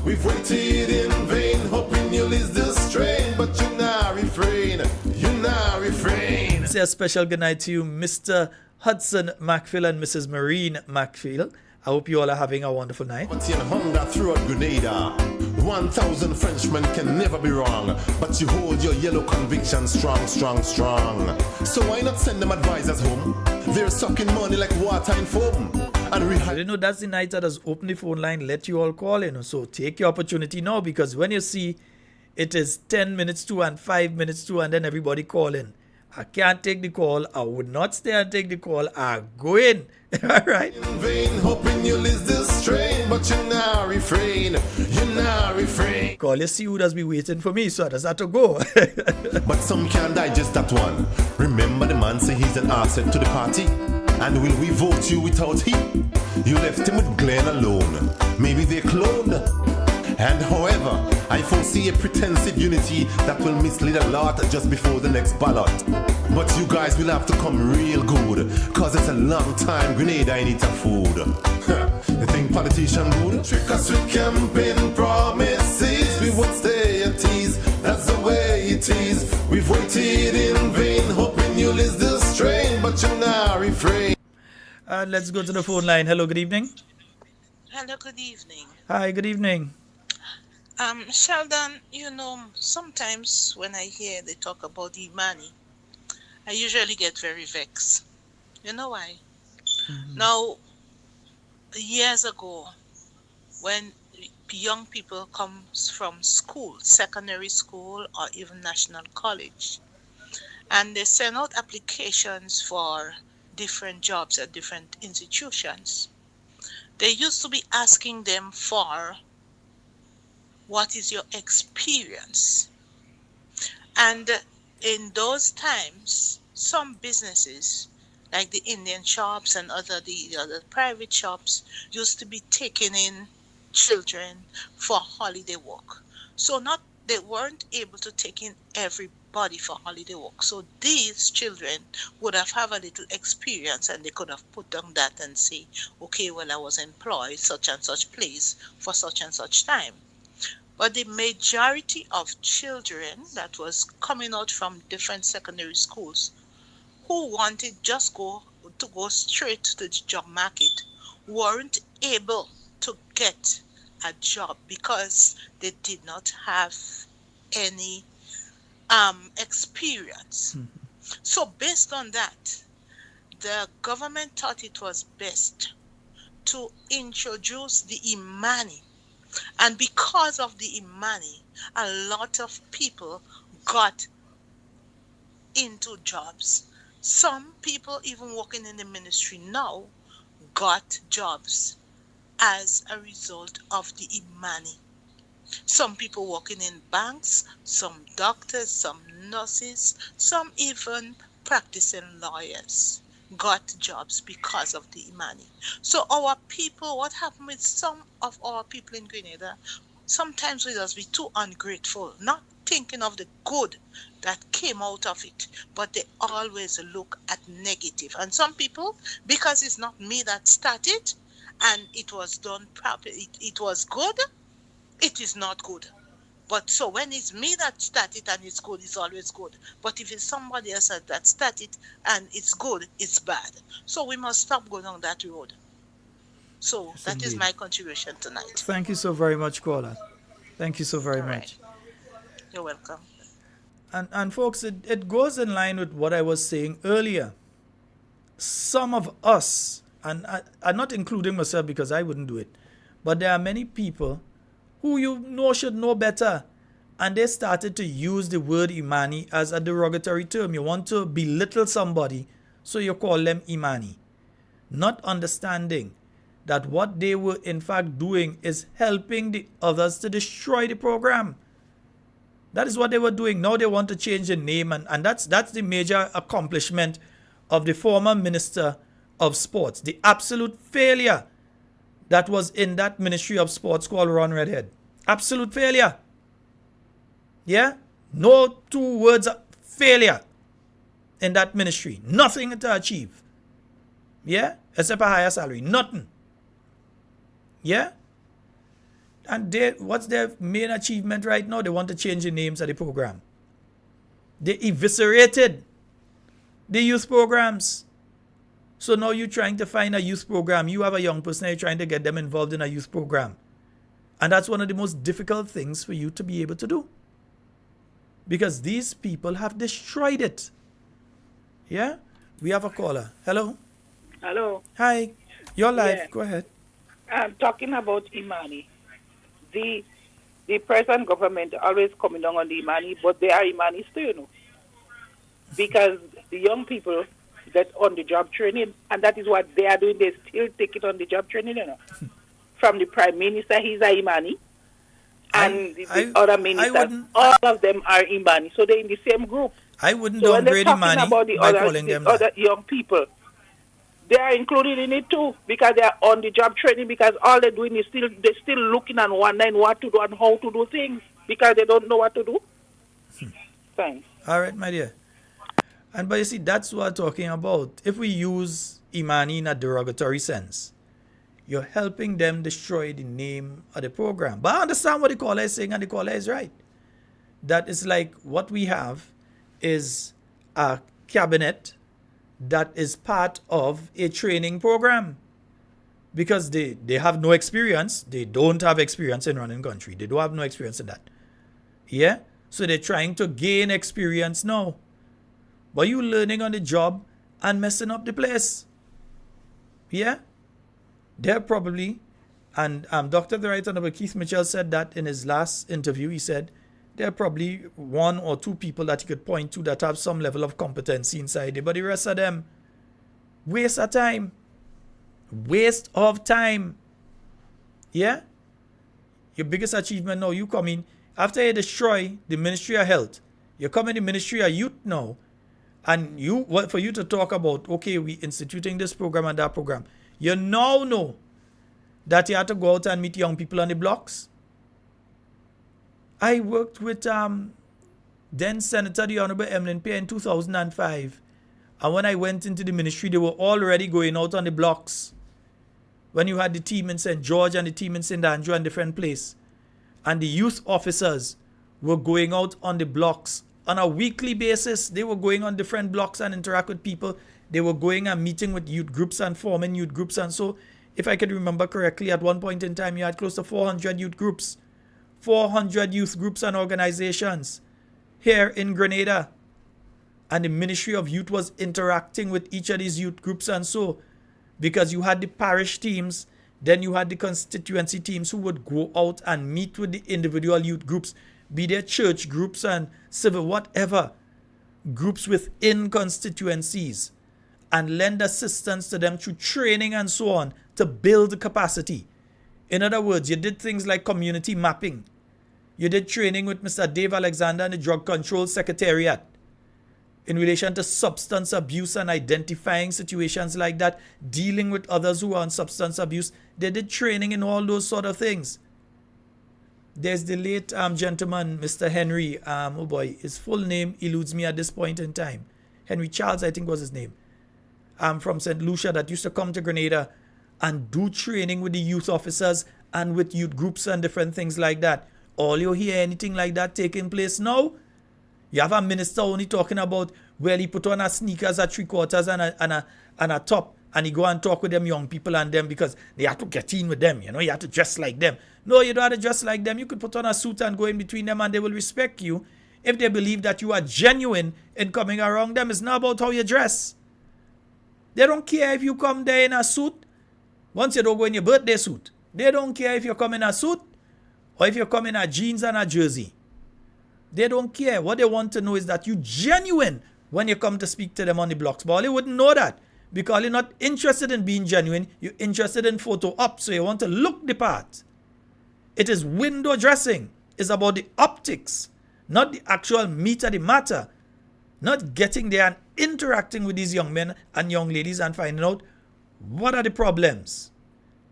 Speaker 14: We've waited in vain, hoping you'll ease the strain, but you now refrain. You now refrain.
Speaker 2: Say a special good night to you, Mr. Hudson Macfield and Mrs. Marine Macfield. I hope you all are having a wonderful night.
Speaker 14: Hunger throughout Grenada. 1,000 Frenchmen can never be wrong, but you hold your yellow conviction strong, strong, strong. So why not send them advisors home? They're sucking money like water in foam. And
Speaker 2: you know, that's the night that has opened the phone line, let you all call in. So take your opportunity now, because when you see it is 10 minutes to and 5 minutes to, and then everybody call in. I can't take the call. I would not stay and take the call. I go in. All right.
Speaker 14: In vain, hoping you'll ease this strain, but you now refrain. You now refrain.
Speaker 2: Call, you see who does be waiting for me, so I just have to go.
Speaker 14: But some can't digest that one. Remember the man say he's an asset to the party? And will we vote you without him? You left him with Glenn alone. Maybe they cloned. And however, I foresee a pretensive unity that will mislead a lot just before the next ballot. But you guys will have to come real good, cause it's a long time Grenada ain't eat a food. You think politician good? Trick us with campaign promises. We won't stay at ease, that's the way it is. We've waited in vain, hoping you'll ease the strain, but you now refrain.
Speaker 2: And let's go to the phone line. Hello, good evening.
Speaker 19: Hello, good evening.
Speaker 2: Hi, good evening.
Speaker 19: Sheldon, you know, sometimes when I hear they talk about Imani, I usually get very vexed. You know why? Mm-hmm. Now, years ago, when young people come from school, secondary school, or even national college, and they send out applications for different jobs at different institutions, they used to be asking them for what is your experience? And in those times, some businesses, like the Indian shops and the other private shops, used to be taking in children for holiday work. So they weren't able to take in everybody for holiday work. So these children would have a little experience, and they could have put on that and say, okay, well, I was employed such and such place for such and such time. But the majority of children that was coming out from different secondary schools who wanted just to go straight to the job market weren't able to get a job because they did not have any experience. Mm-hmm. So based on that, the government thought it was best to introduce the Imani. And because of the Imani, a lot of people got into jobs. Some people even working in the ministry now got jobs as a result of the Imani. Some people working in banks, some doctors, some nurses, some even practicing lawyers got jobs because of the Imani. So our people, what happened with some of our people in Grenada, sometimes we just be too ungrateful, not thinking of the good that came out of it, but they always look at negative. And some people, because it's not me that started and it was done properly, it was good, it is not good. But so when it's me that started and it's good, it's always good. But if it's somebody else that started and it's good, it's bad. So we must stop going on that road. So
Speaker 2: Yes,
Speaker 19: that is
Speaker 2: indeed.
Speaker 19: my contribution tonight.
Speaker 2: Thank you so very much, caller. Thank you so very
Speaker 19: All right.
Speaker 2: much.
Speaker 19: You're welcome.
Speaker 2: And folks, it goes in line with what I was saying earlier. Some of us, and I'm not including myself because I wouldn't do it, but there are many people who you know should know better, and they started to use the word Imani as a derogatory term. You want to belittle somebody, so you call them Imani, not understanding that what they were in fact doing is helping the others to destroy the program. That is what they were doing. Now they want to change the name, and that's the major accomplishment of the former Minister of Sports. The absolute failure that was in that Ministry of Sports called Ron Redhead. Absolute failure. Yeah? No two words of failure in that ministry. Nothing to achieve. Yeah? Except a higher salary. Nothing. Yeah? And what's their main achievement right now? They want to change the names of the program. They eviscerated the youth programs. So now you're trying to find a youth program. You have a young person, you're trying to get them involved in a youth program. And that's one of the most difficult things for you to be able to do. Because these people have destroyed it. Yeah? We have a caller. Hello?
Speaker 18: Hello.
Speaker 2: Hi. You're live.
Speaker 18: Yeah.
Speaker 2: Go ahead.
Speaker 18: I'm talking about Imani. The present government always coming down on the Imani, but they are Imanis too, you know. Because the young people get on the job training, and that is what they are doing. They still take it on the job training, you know. From the Prime Minister, he's a Imani. And the other ministers, all of them are Imani. So they're in the same group.
Speaker 2: I wouldn't
Speaker 18: So when they're
Speaker 2: downgrade
Speaker 18: talking
Speaker 2: Imani
Speaker 18: about the
Speaker 2: by
Speaker 18: other,
Speaker 2: calling them
Speaker 18: other young people, they are included in it too, because they are on the job training, because all they're doing is they're still looking and wondering what to do and how to do things, because they don't know what to do. Thanks.
Speaker 2: All right, my dear. And but you see, that's what I'm talking about. If we use Imani in a derogatory sense, you're helping them destroy the name of the program. But I understand what the caller is saying, and the caller is right. That is like what we have is a cabinet that is part of a training program. Because they have no experience. They don't have experience in running country. They don't have no experience in that. Yeah? So they're trying to gain experience now. But you learning on the job and messing up the place. Yeah? They're probably, and Dr. The Right Honorable Keith Mitchell said that in his last interview. He said there are probably one or two people that he could point to that have some level of competency inside it. But the rest of them, waste of time. Waste of time. Yeah? Your biggest achievement now, you come in, after you destroy the Ministry of Health, you come in the Ministry of Youth now, and for you to talk about, okay, we instituting this program and that program, you now know that you have to go out and meet young people on the blocks. I worked with then Senator the Honorable Emlyn Pierre in 2005. And when I went into the ministry, they were already going out on the blocks. When you had the team in St. George and the team in St. Andrew and different place. And the youth officers were going out on the blocks on a weekly basis. They were going on different blocks and interact with people. They were going and meeting with youth groups and forming youth groups. And so, if I could remember correctly, at one point in time, you had close to 400 youth groups. 400 youth groups and organizations here in Grenada. And the Ministry of Youth was interacting with each of these youth groups and so, because you had the parish teams Then you had the constituency teams who would go out and meet with the individual youth groups, be they church groups and civil, whatever, groups within constituencies, and lend assistance to them through training and so on to build capacity. In other words, you did things like community mapping. You did training with Mr. Dave Alexander and the Drug Control Secretariat in relation to substance abuse and identifying situations like that, dealing with others who are on substance abuse. They did training in all those sort of things. There's the late gentleman, Mr. Henry, oh boy, his full name eludes me at this point in time. Henry Charles, I think was his name. From St. Lucia, that used to come to Grenada and do training with the youth officers and with youth groups and different things like that. All you hear anything like that taking place now, you have a minister only talking about, well, he put on a sneakers at 3/4 and a top, and he go and talk with them young people and them because they have to get in with them, you have to dress like them. No, you don't have to dress like them. You could put on a suit and go in between them and they will respect you if they believe that you are genuine in coming around them. It's not about how you dress. They don't care if you come there in a suit. Once you don't go in your birthday suit. They don't care if you come in a suit or if you come in a jeans and a jersey. They don't care. What they want to know is that you genuine when you come to speak to them on the blocks. But they wouldn't know that because you're not interested in being genuine. You're interested in photo op. So you want to look the part. It is window dressing. It's about the optics, not the actual meat of the matter. Not getting there and interacting with these young men and young ladies and finding out what are the problems.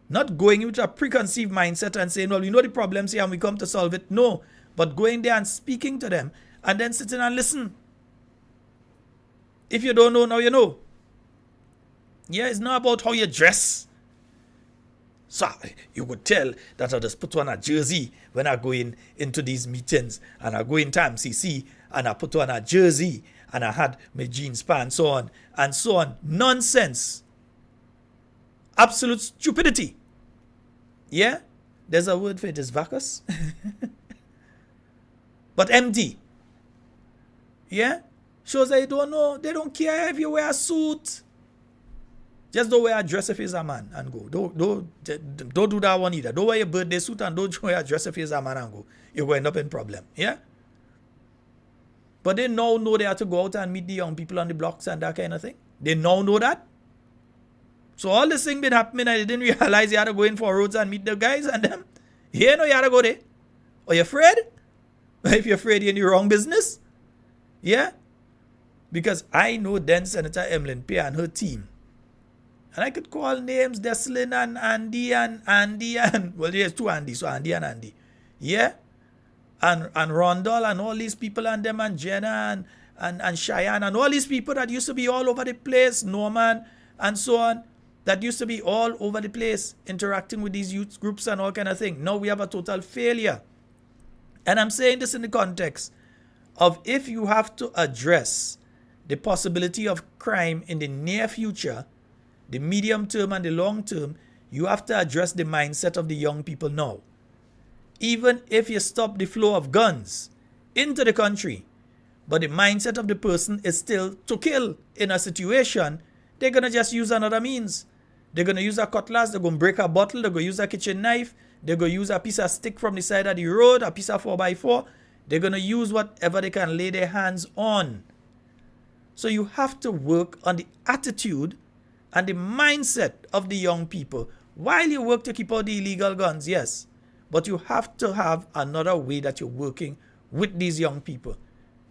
Speaker 2: Not going with a preconceived mindset and saying, well, we know the problems here and we come to solve it. No, but going there and speaking to them and then sitting and listen. If you don't know, now you know. Yeah, it's not about how you dress. So you could tell that I just put on a jersey when I go into these meetings and I go into MCC and I put on a jersey and I had my jeans pants on and so on. Nonsense. Absolute stupidity. Yeah? There's a word for it, it's vacuous. But empty. Yeah? Shows that you don't know. They don't care if you wear a suit. Just don't wear a dress if he's a man and go. Don't do that one either. Don't wear your birthday suit and don't wear a dress if he's a man and go. You're going to end up in problem. Yeah? But they now know they have to go out and meet the young people on the blocks and that kind of thing. They now know that. So all this thing been happening and they didn't realize you had to go in for roads and meet the guys and them. You know you had to go there. Are you afraid? If you're afraid, you're in the wrong business. Yeah? Because I know then Senator Emlyn Pay and her team. And I could call names, Deslin and Andy and well, there's two Andy, so Andy and Andy. Yeah? And Rondell and all these people and them and Jenna and Cheyenne and all these people that used to be all over the place, Norman and so on, that used to be all over the place interacting with these youth groups and all kind of thing. Now we have a total failure. And I'm saying this in the context of if you have to address the possibility of crime in the near future, the medium term and the long term, you have to address the mindset of the young people now. Even if you stop the flow of guns into the country, but the mindset of the person is still to kill in a situation, they're going to just use another means. They're going to use a cutlass, they're going to break a bottle, they're going to use a kitchen knife, they're going to use a piece of stick from the side of the road, a piece of 4x4. They're going to use whatever they can lay their hands on. So you have to work on the attitude and the mindset of the young people while you work to keep out the illegal guns, yes. But you have to have another way that you're working with these young people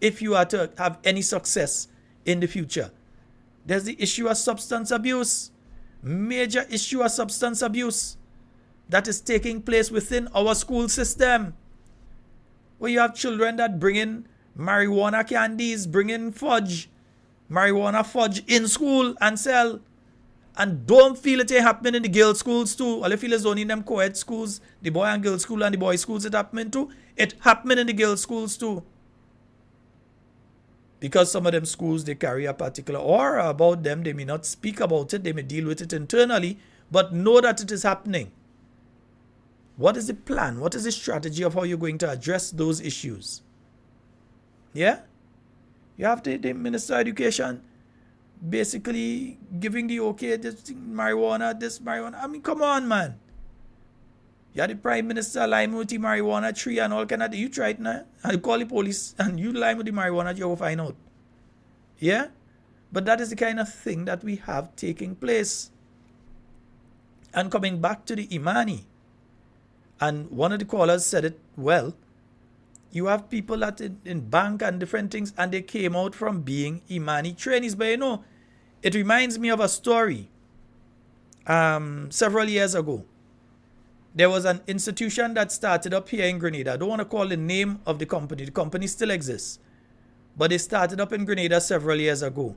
Speaker 2: if you are to have any success in the future. There's the issue of substance abuse. Major issue of substance abuse that is taking place within our school system. Where you have children that bring in marijuana candies, bring in marijuana fudge in school and sell. And don't feel it ain't happening in the girls' schools too. All you feel is only in them co-ed schools, the boy and girl school and the boy schools it happening too. It happening in the girls' schools too. Because some of them schools, they carry a particular aura about them. They may not speak about it. They may deal with it internally. But know that it is happening. What is the plan? What is the strategy of how you're going to address those issues? Yeah? You have the Minister of Education basically giving the okay, this marijuana. I mean, come on, man. You had the Prime Minister lying with the marijuana tree and all kind of, you try it now. And you call the police and you lying with the marijuana, you will find out. Yeah? But that is the kind of thing that we have taking place. And coming back to the Imani, and one of the callers said it well, you have people that in bank and different things, and they came out from being Imani trainees. But you know, it reminds me of a story. Several years ago, there was an institution that started up here in Grenada. I don't want to call the name of the company. The company still exists. But they started up in Grenada several years ago.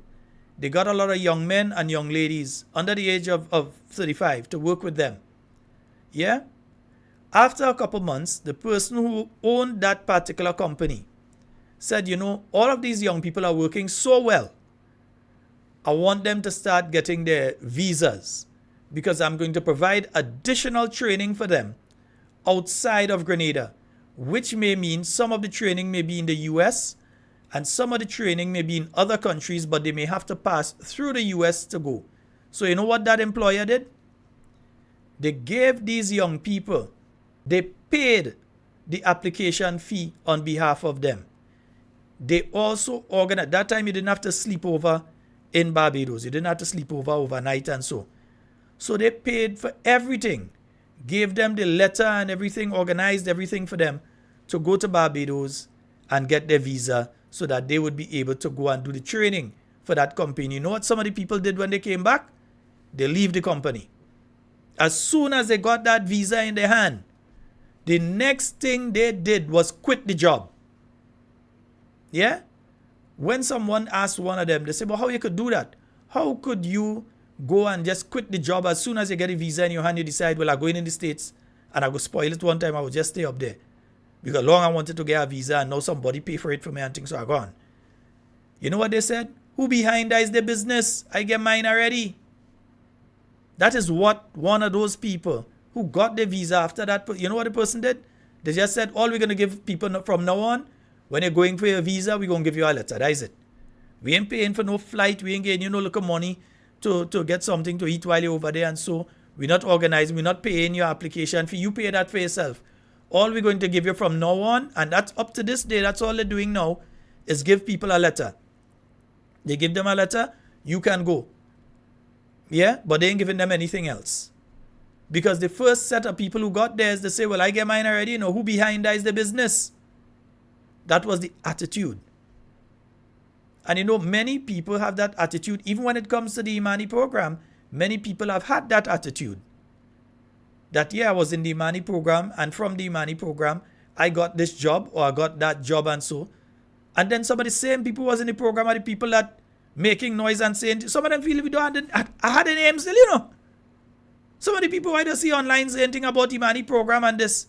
Speaker 2: They got a lot of young men and young ladies under the age of 35 to work with them. Yeah? After a couple months, the person who owned that particular company said, you know, all of these young people are working so well. I want them to start getting their visas because I'm going to provide additional training for them outside of Grenada, which may mean some of the training may be in the US and some of the training may be in other countries, but they may have to pass through the US to go. So you know what that employer did? They gave these young people, they paid the application fee on behalf of them. They also organized, that time you didn't have to sleep over in Barbados. You didn't have to sleep over overnight and so. So they paid for everything, gave them the letter and everything, organized everything for them to go to Barbados and get their visa so that they would be able to go and do the training for that company. You know what some of the people did when they came back? They leave the company. As soon as they got that visa in their hand, the next thing they did was quit the job. Yeah? When someone asked one of them, they said, well, how you could do that? How could you go and just quit the job as soon as you get a visa in your hand, you decide, well, I'm going in the States and I go spoil it one time, I will just stay up there. Because long I wanted to get a visa and now somebody pay for it for me and things are gone. You know what they said? Who behind that is the business? I get mine already. That is what one of those people who got the visa after that, you know what the person did? They just said, all we're going to give people from now on, when you're going for your visa, we're going to give you a letter. That is it. We ain't paying for no flight. We ain't getting you no look of money to get something to eat while you're over there. And so we're not organizing. We're not paying your application fee. You pay that for yourself. All we're going to give you from now on, and that's up to this day, that's all they're doing now, is give people a letter. They give them a letter, you can go. Yeah, but they ain't giving them anything else. Because the first set of people who got there is they say, well, I get mine already. You know, who behind that is the business? That was the attitude. And you know, many people have that attitude. Even when it comes to the Imani program, many people have had that attitude. That, yeah, I was in the Imani program, and from the Imani program, I got this job or I got that job and so. And then some of the same people who was in the program are the people that making noise and saying, some of them feel we don't have I had a name still, you know. Some of the people I don't see online saying anything about the Imani program and this.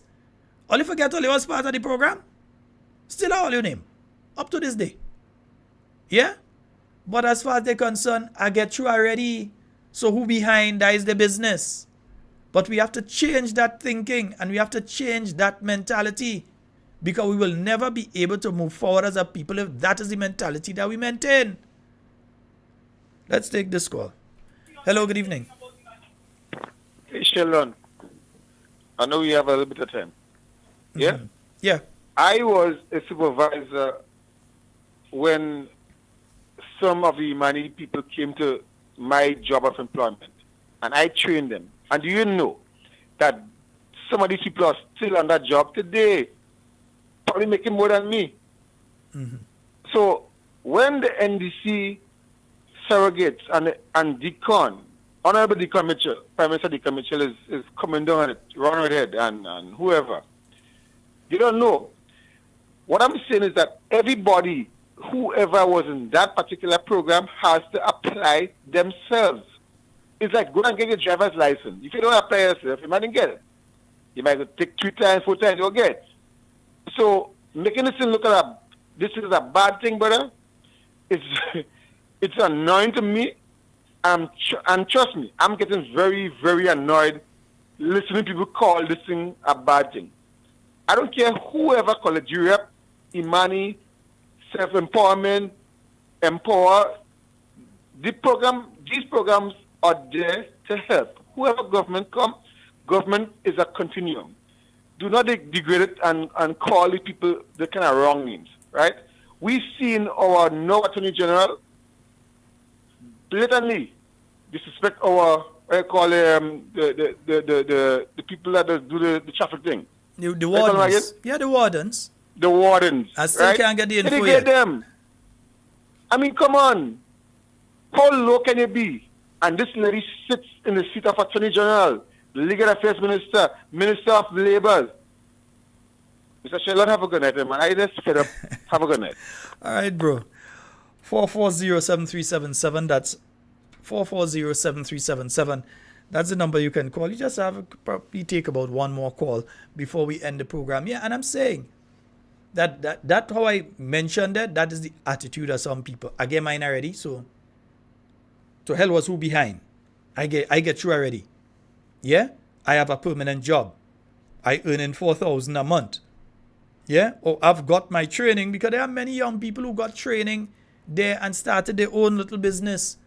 Speaker 2: All you forget all you was part of the program. Still all your name. Up to this day. Yeah? But as far as they're concerned, I get through already. So who behind that is the business. But we have to change that thinking and we have to change that mentality. Because we will never be able to move forward as a people if that is the mentality that we maintain. Let's take this call. Hello, good evening.
Speaker 10: Hey, Sheldon. I know we have a little bit of time. Yeah?
Speaker 2: Mm-hmm. Yeah.
Speaker 10: I was a supervisor when some of the Imani people came to my job of employment. And I trained them. And do you know that some of these people are still on that job today? Probably making more than me.
Speaker 2: Mm-hmm.
Speaker 10: So when the NDC surrogates and Deacon, Honorable Deacon Mitchell, Prime Minister Deacon Mitchell is coming down on it, Ronald Head and whoever. You don't know. What I'm saying is that everybody, whoever was in that particular program, has to apply themselves. It's like go and get your driver's license. If you don't apply yourself, you might not get it. You might take 3 times, 4 times, you'll get it. So making this look at this is a bad thing, brother. It's annoying to me. And trust me, I'm getting very, very annoyed listening to people call this thing a bad thing. I don't care whoever call it, Europe, Imani, self-empowerment, empower. These programs are there to help. Whoever government come, government is a continuum. Do not degrade it and call the people the kind of wrong names, right? We've seen our now Attorney General blatantly disrespect our, the people that do the traffic thing.
Speaker 2: The wardens. Yeah, the wardens.
Speaker 10: The wardens.
Speaker 2: I still
Speaker 10: right?
Speaker 2: can't get the info
Speaker 10: Degrade
Speaker 2: yet.
Speaker 10: them. I mean, come on. How low can you be? And this lady sits in the seat of Attorney General, Legal Affairs Minister, Minister of Labour. Mr. Sheldon, have a good night, man. I just fed up. Have a good night.
Speaker 2: All right, bro. 440-7377. That's 440-7377. That's the number you can call. You just have to probably take about one more call before we end the program. Yeah, and I'm saying that how I mentioned that is the attitude of some people. I get mine already, so to hell was who behind. I get you already. Yeah? I have a permanent job. I earn in $4,000 a month. Yeah? Or I've got my training, because there are many young people who got training there and started their own little business,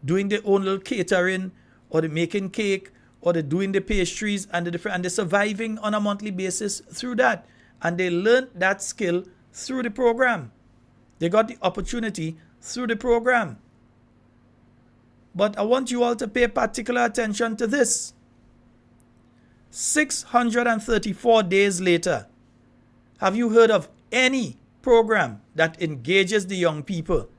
Speaker 2: doing their own little catering, or they're making cake, or they're doing the pastries, and they're surviving on a monthly basis through that. And they learned that skill through the program. They got the opportunity through the program. But I want you all to pay particular attention to this. 634 days later, have you heard of any program that engages the young people,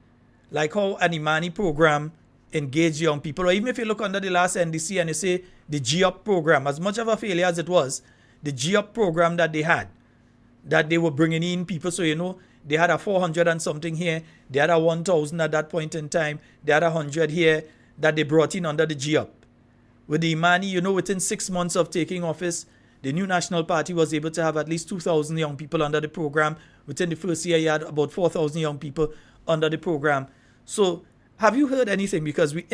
Speaker 2: like how an Imani program engaged young people? Or even if you look under the last NDC and you say the G-UP program, as much of a failure as it was, the G-UP program that they had, that they were bringing in people, so they had a 400 and something here, they had a 1,000 at that point in time, they had 100 here that they brought in under the G-UP. With the Imani, within 6 months of taking office, the new National Party was able to have at least 2,000 young people under the program. Within the first year, you had about 4,000 young people under the program. So, have you heard anything? Because we're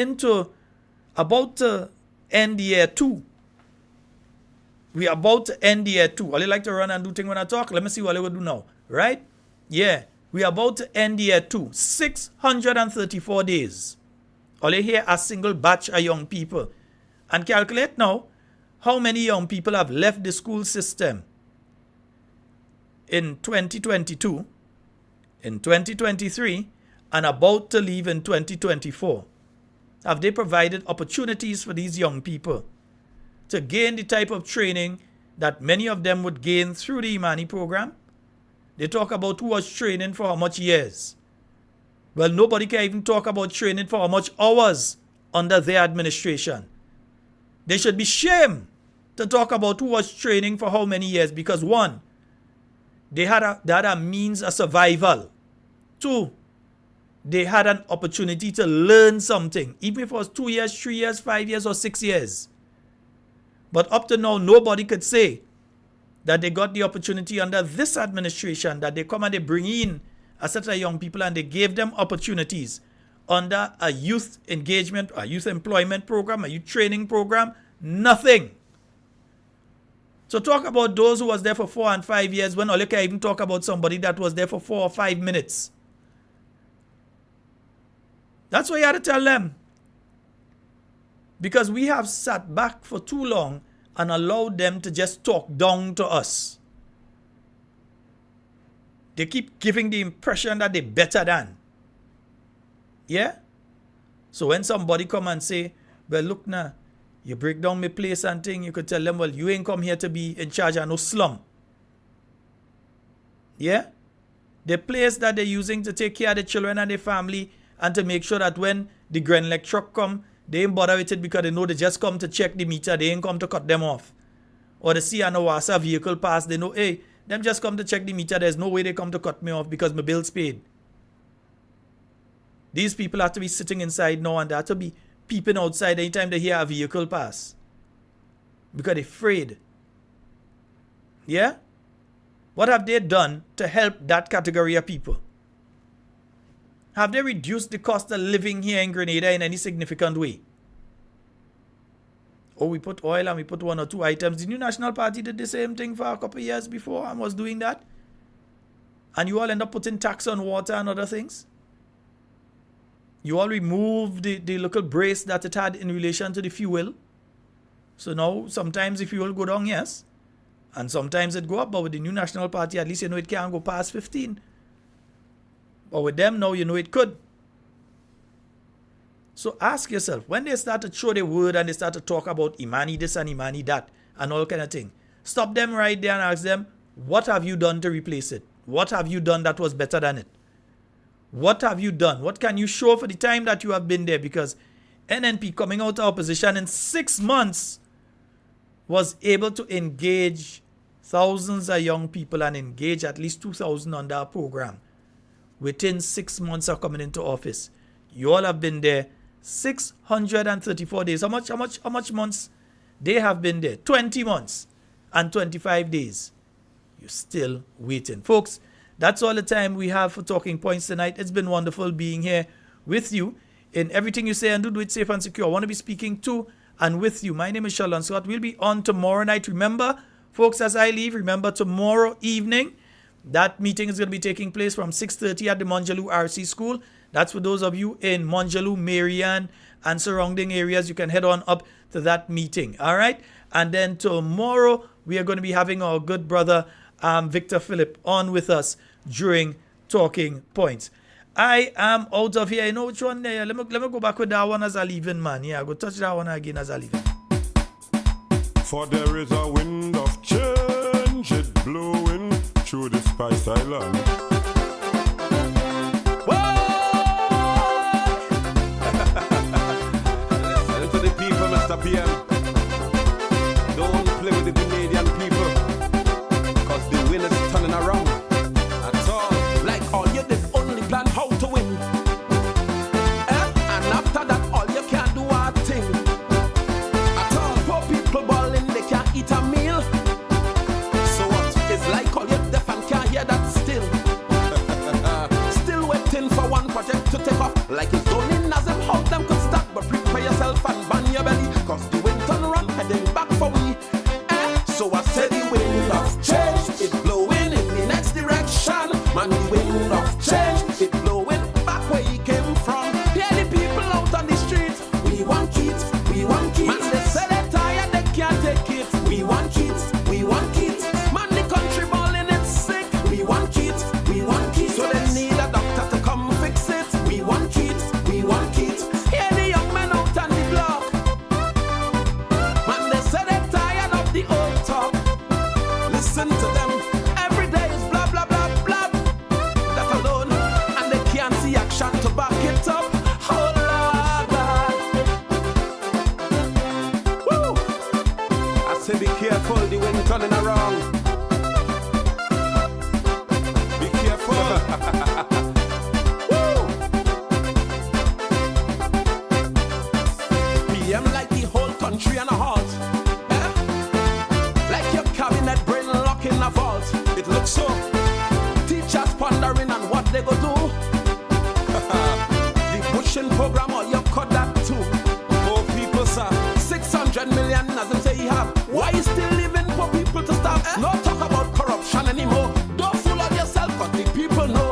Speaker 2: about to end the year 2. We're about to end the year 2. All you like to run and do things when I talk? Let me see what I will do now. Right? Yeah. We're about to end the year 2. 634 days. All you hear a single batch of young people. And calculate now how many young people have left the school system in 2022, in 2023, and about to leave in 2024. Have they provided opportunities for these young people to gain the type of training that many of them would gain through the Imani program? They talk about who was training for how much years. Well, nobody can even talk about training for how much hours under their administration. They should be shamed to talk about who was training for how many years, because 1, they had a means of survival. 2, they had an opportunity to learn something, even if it was 2 years, 3 years, 5 years, or 6 years. But up to now, nobody could say that they got the opportunity under this administration, that they come and they bring in a set of young people and they gave them opportunities under a youth engagement, a youth employment program, a youth training program. Nothing. So talk about those who was there for 4 and 5 years, when all you can even talk about somebody that was there for 4 or 5 minutes. That's what you had to tell them. Because we have sat back for too long and allowed them to just talk down to us. They keep giving the impression that they're better than. Yeah? So when somebody come and say, well, look now, you break down my place and thing, you could tell them, well, you ain't come here to be in charge of no slum. Yeah? The place that they're using to take care of the children and the family and to make sure that when the Grenada truck come, they ain't bother with it because they know they just come to check the meter, they ain't come to cut them off. Or they see an Owasa vehicle pass, they know, hey, them just come to check the meter, there's no way they come to cut me off because my bill's paid. These people have to be sitting inside now and they have to be peeping outside anytime they hear a vehicle pass. Because they're afraid. Yeah? What have they done to help that category of people? Have they reduced the cost of living here in Grenada in any significant way? Oh, we put oil and we put 1 or 2 items. The new National Party did the same thing for a couple of years before and was doing that. And you all end up putting tax on water and other things. You all remove the little brace that it had in relation to the fuel. So now, sometimes if you will go down, yes. And sometimes it go up. But with the new National Party, at least you know it can't go past 15. But with them now, you know it could. So ask yourself, when they start to throw the word and they start to talk about Imani this and Imani that and all kind of thing, stop them right there and ask them, what have you done to replace it? What have you done that was better than it? What have you done? What can you show for the time that you have been there? Because NNP coming out of opposition in 6 months was able to engage thousands of young people and engage at least 2,000 under our program within 6 months of coming into office. You all have been there 634 days. How much months? They have been there 20 months and 25 days. You're still waiting. Folks, that's all the time we have for Talking Points tonight. It's been wonderful being here with you. In everything you say and do it safe and secure. I want to be speaking to and with you. My name is Sheldon Scott. We'll be on tomorrow night. Remember, folks, as I leave, remember tomorrow evening, that meeting is going to be taking place from 6:30 at the Monjaloo RC School. That's for those of you in Monjaloo, Marian, and surrounding areas. You can head on up to that meeting. All right? And then tomorrow, we are going to be having our good brother, Victor Philip, on with us during Talking Points. I am out of here. You know which one there? Let me go back with that one as I leave in, man. Yeah, I'll go touch that one again as I leave in.
Speaker 14: For there is a wind of change, it blowing through the Spice Island.
Speaker 8: Listen to the people, Mr. PM. Don't play with the Grenadian people, because the wind is turning around. At all, like all you did only plan how to win. And after that, all you can do are thing. At all, poor people balling, they can't eat a meal. So what? It's like all you deaf and can't hear that still. Still waiting for one project to take off. Like it's only Nazim how them could start. But prepare yourself and ban your belly, cause the wind turn around heading back for we. So I said the wind of change, it blowing in the next direction. Man, the wind of change, it blowing back where he came from. Yeah, the people out on the streets, we want kids, we want kids. Man, they say they're tired, they can't take it. We want kids, we want kids. Man, the country balling, it's sick. We want kids, we want kids. So they need a doctor to come fix it. We want kids, we want kids. Yeah, the young men out on the block. Man, they say they're tired of the old talk. Listen to them, every day is blah, blah, blah, blah. That alone, and they can't see action to back it up. Oh, Lord. Woo! I say be careful, the wind turning around. Be careful. Woo! PM like the whole country on a halt. Like your cabinet brain lock in a vault. It looks so. Teachers pondering on what they go do. The pushing program, all you cut that too. Poor people, sir. 600 million as them say he have. Why you still living for people to stop? No talk about corruption anymore. Don't fool on yourself, cause the people know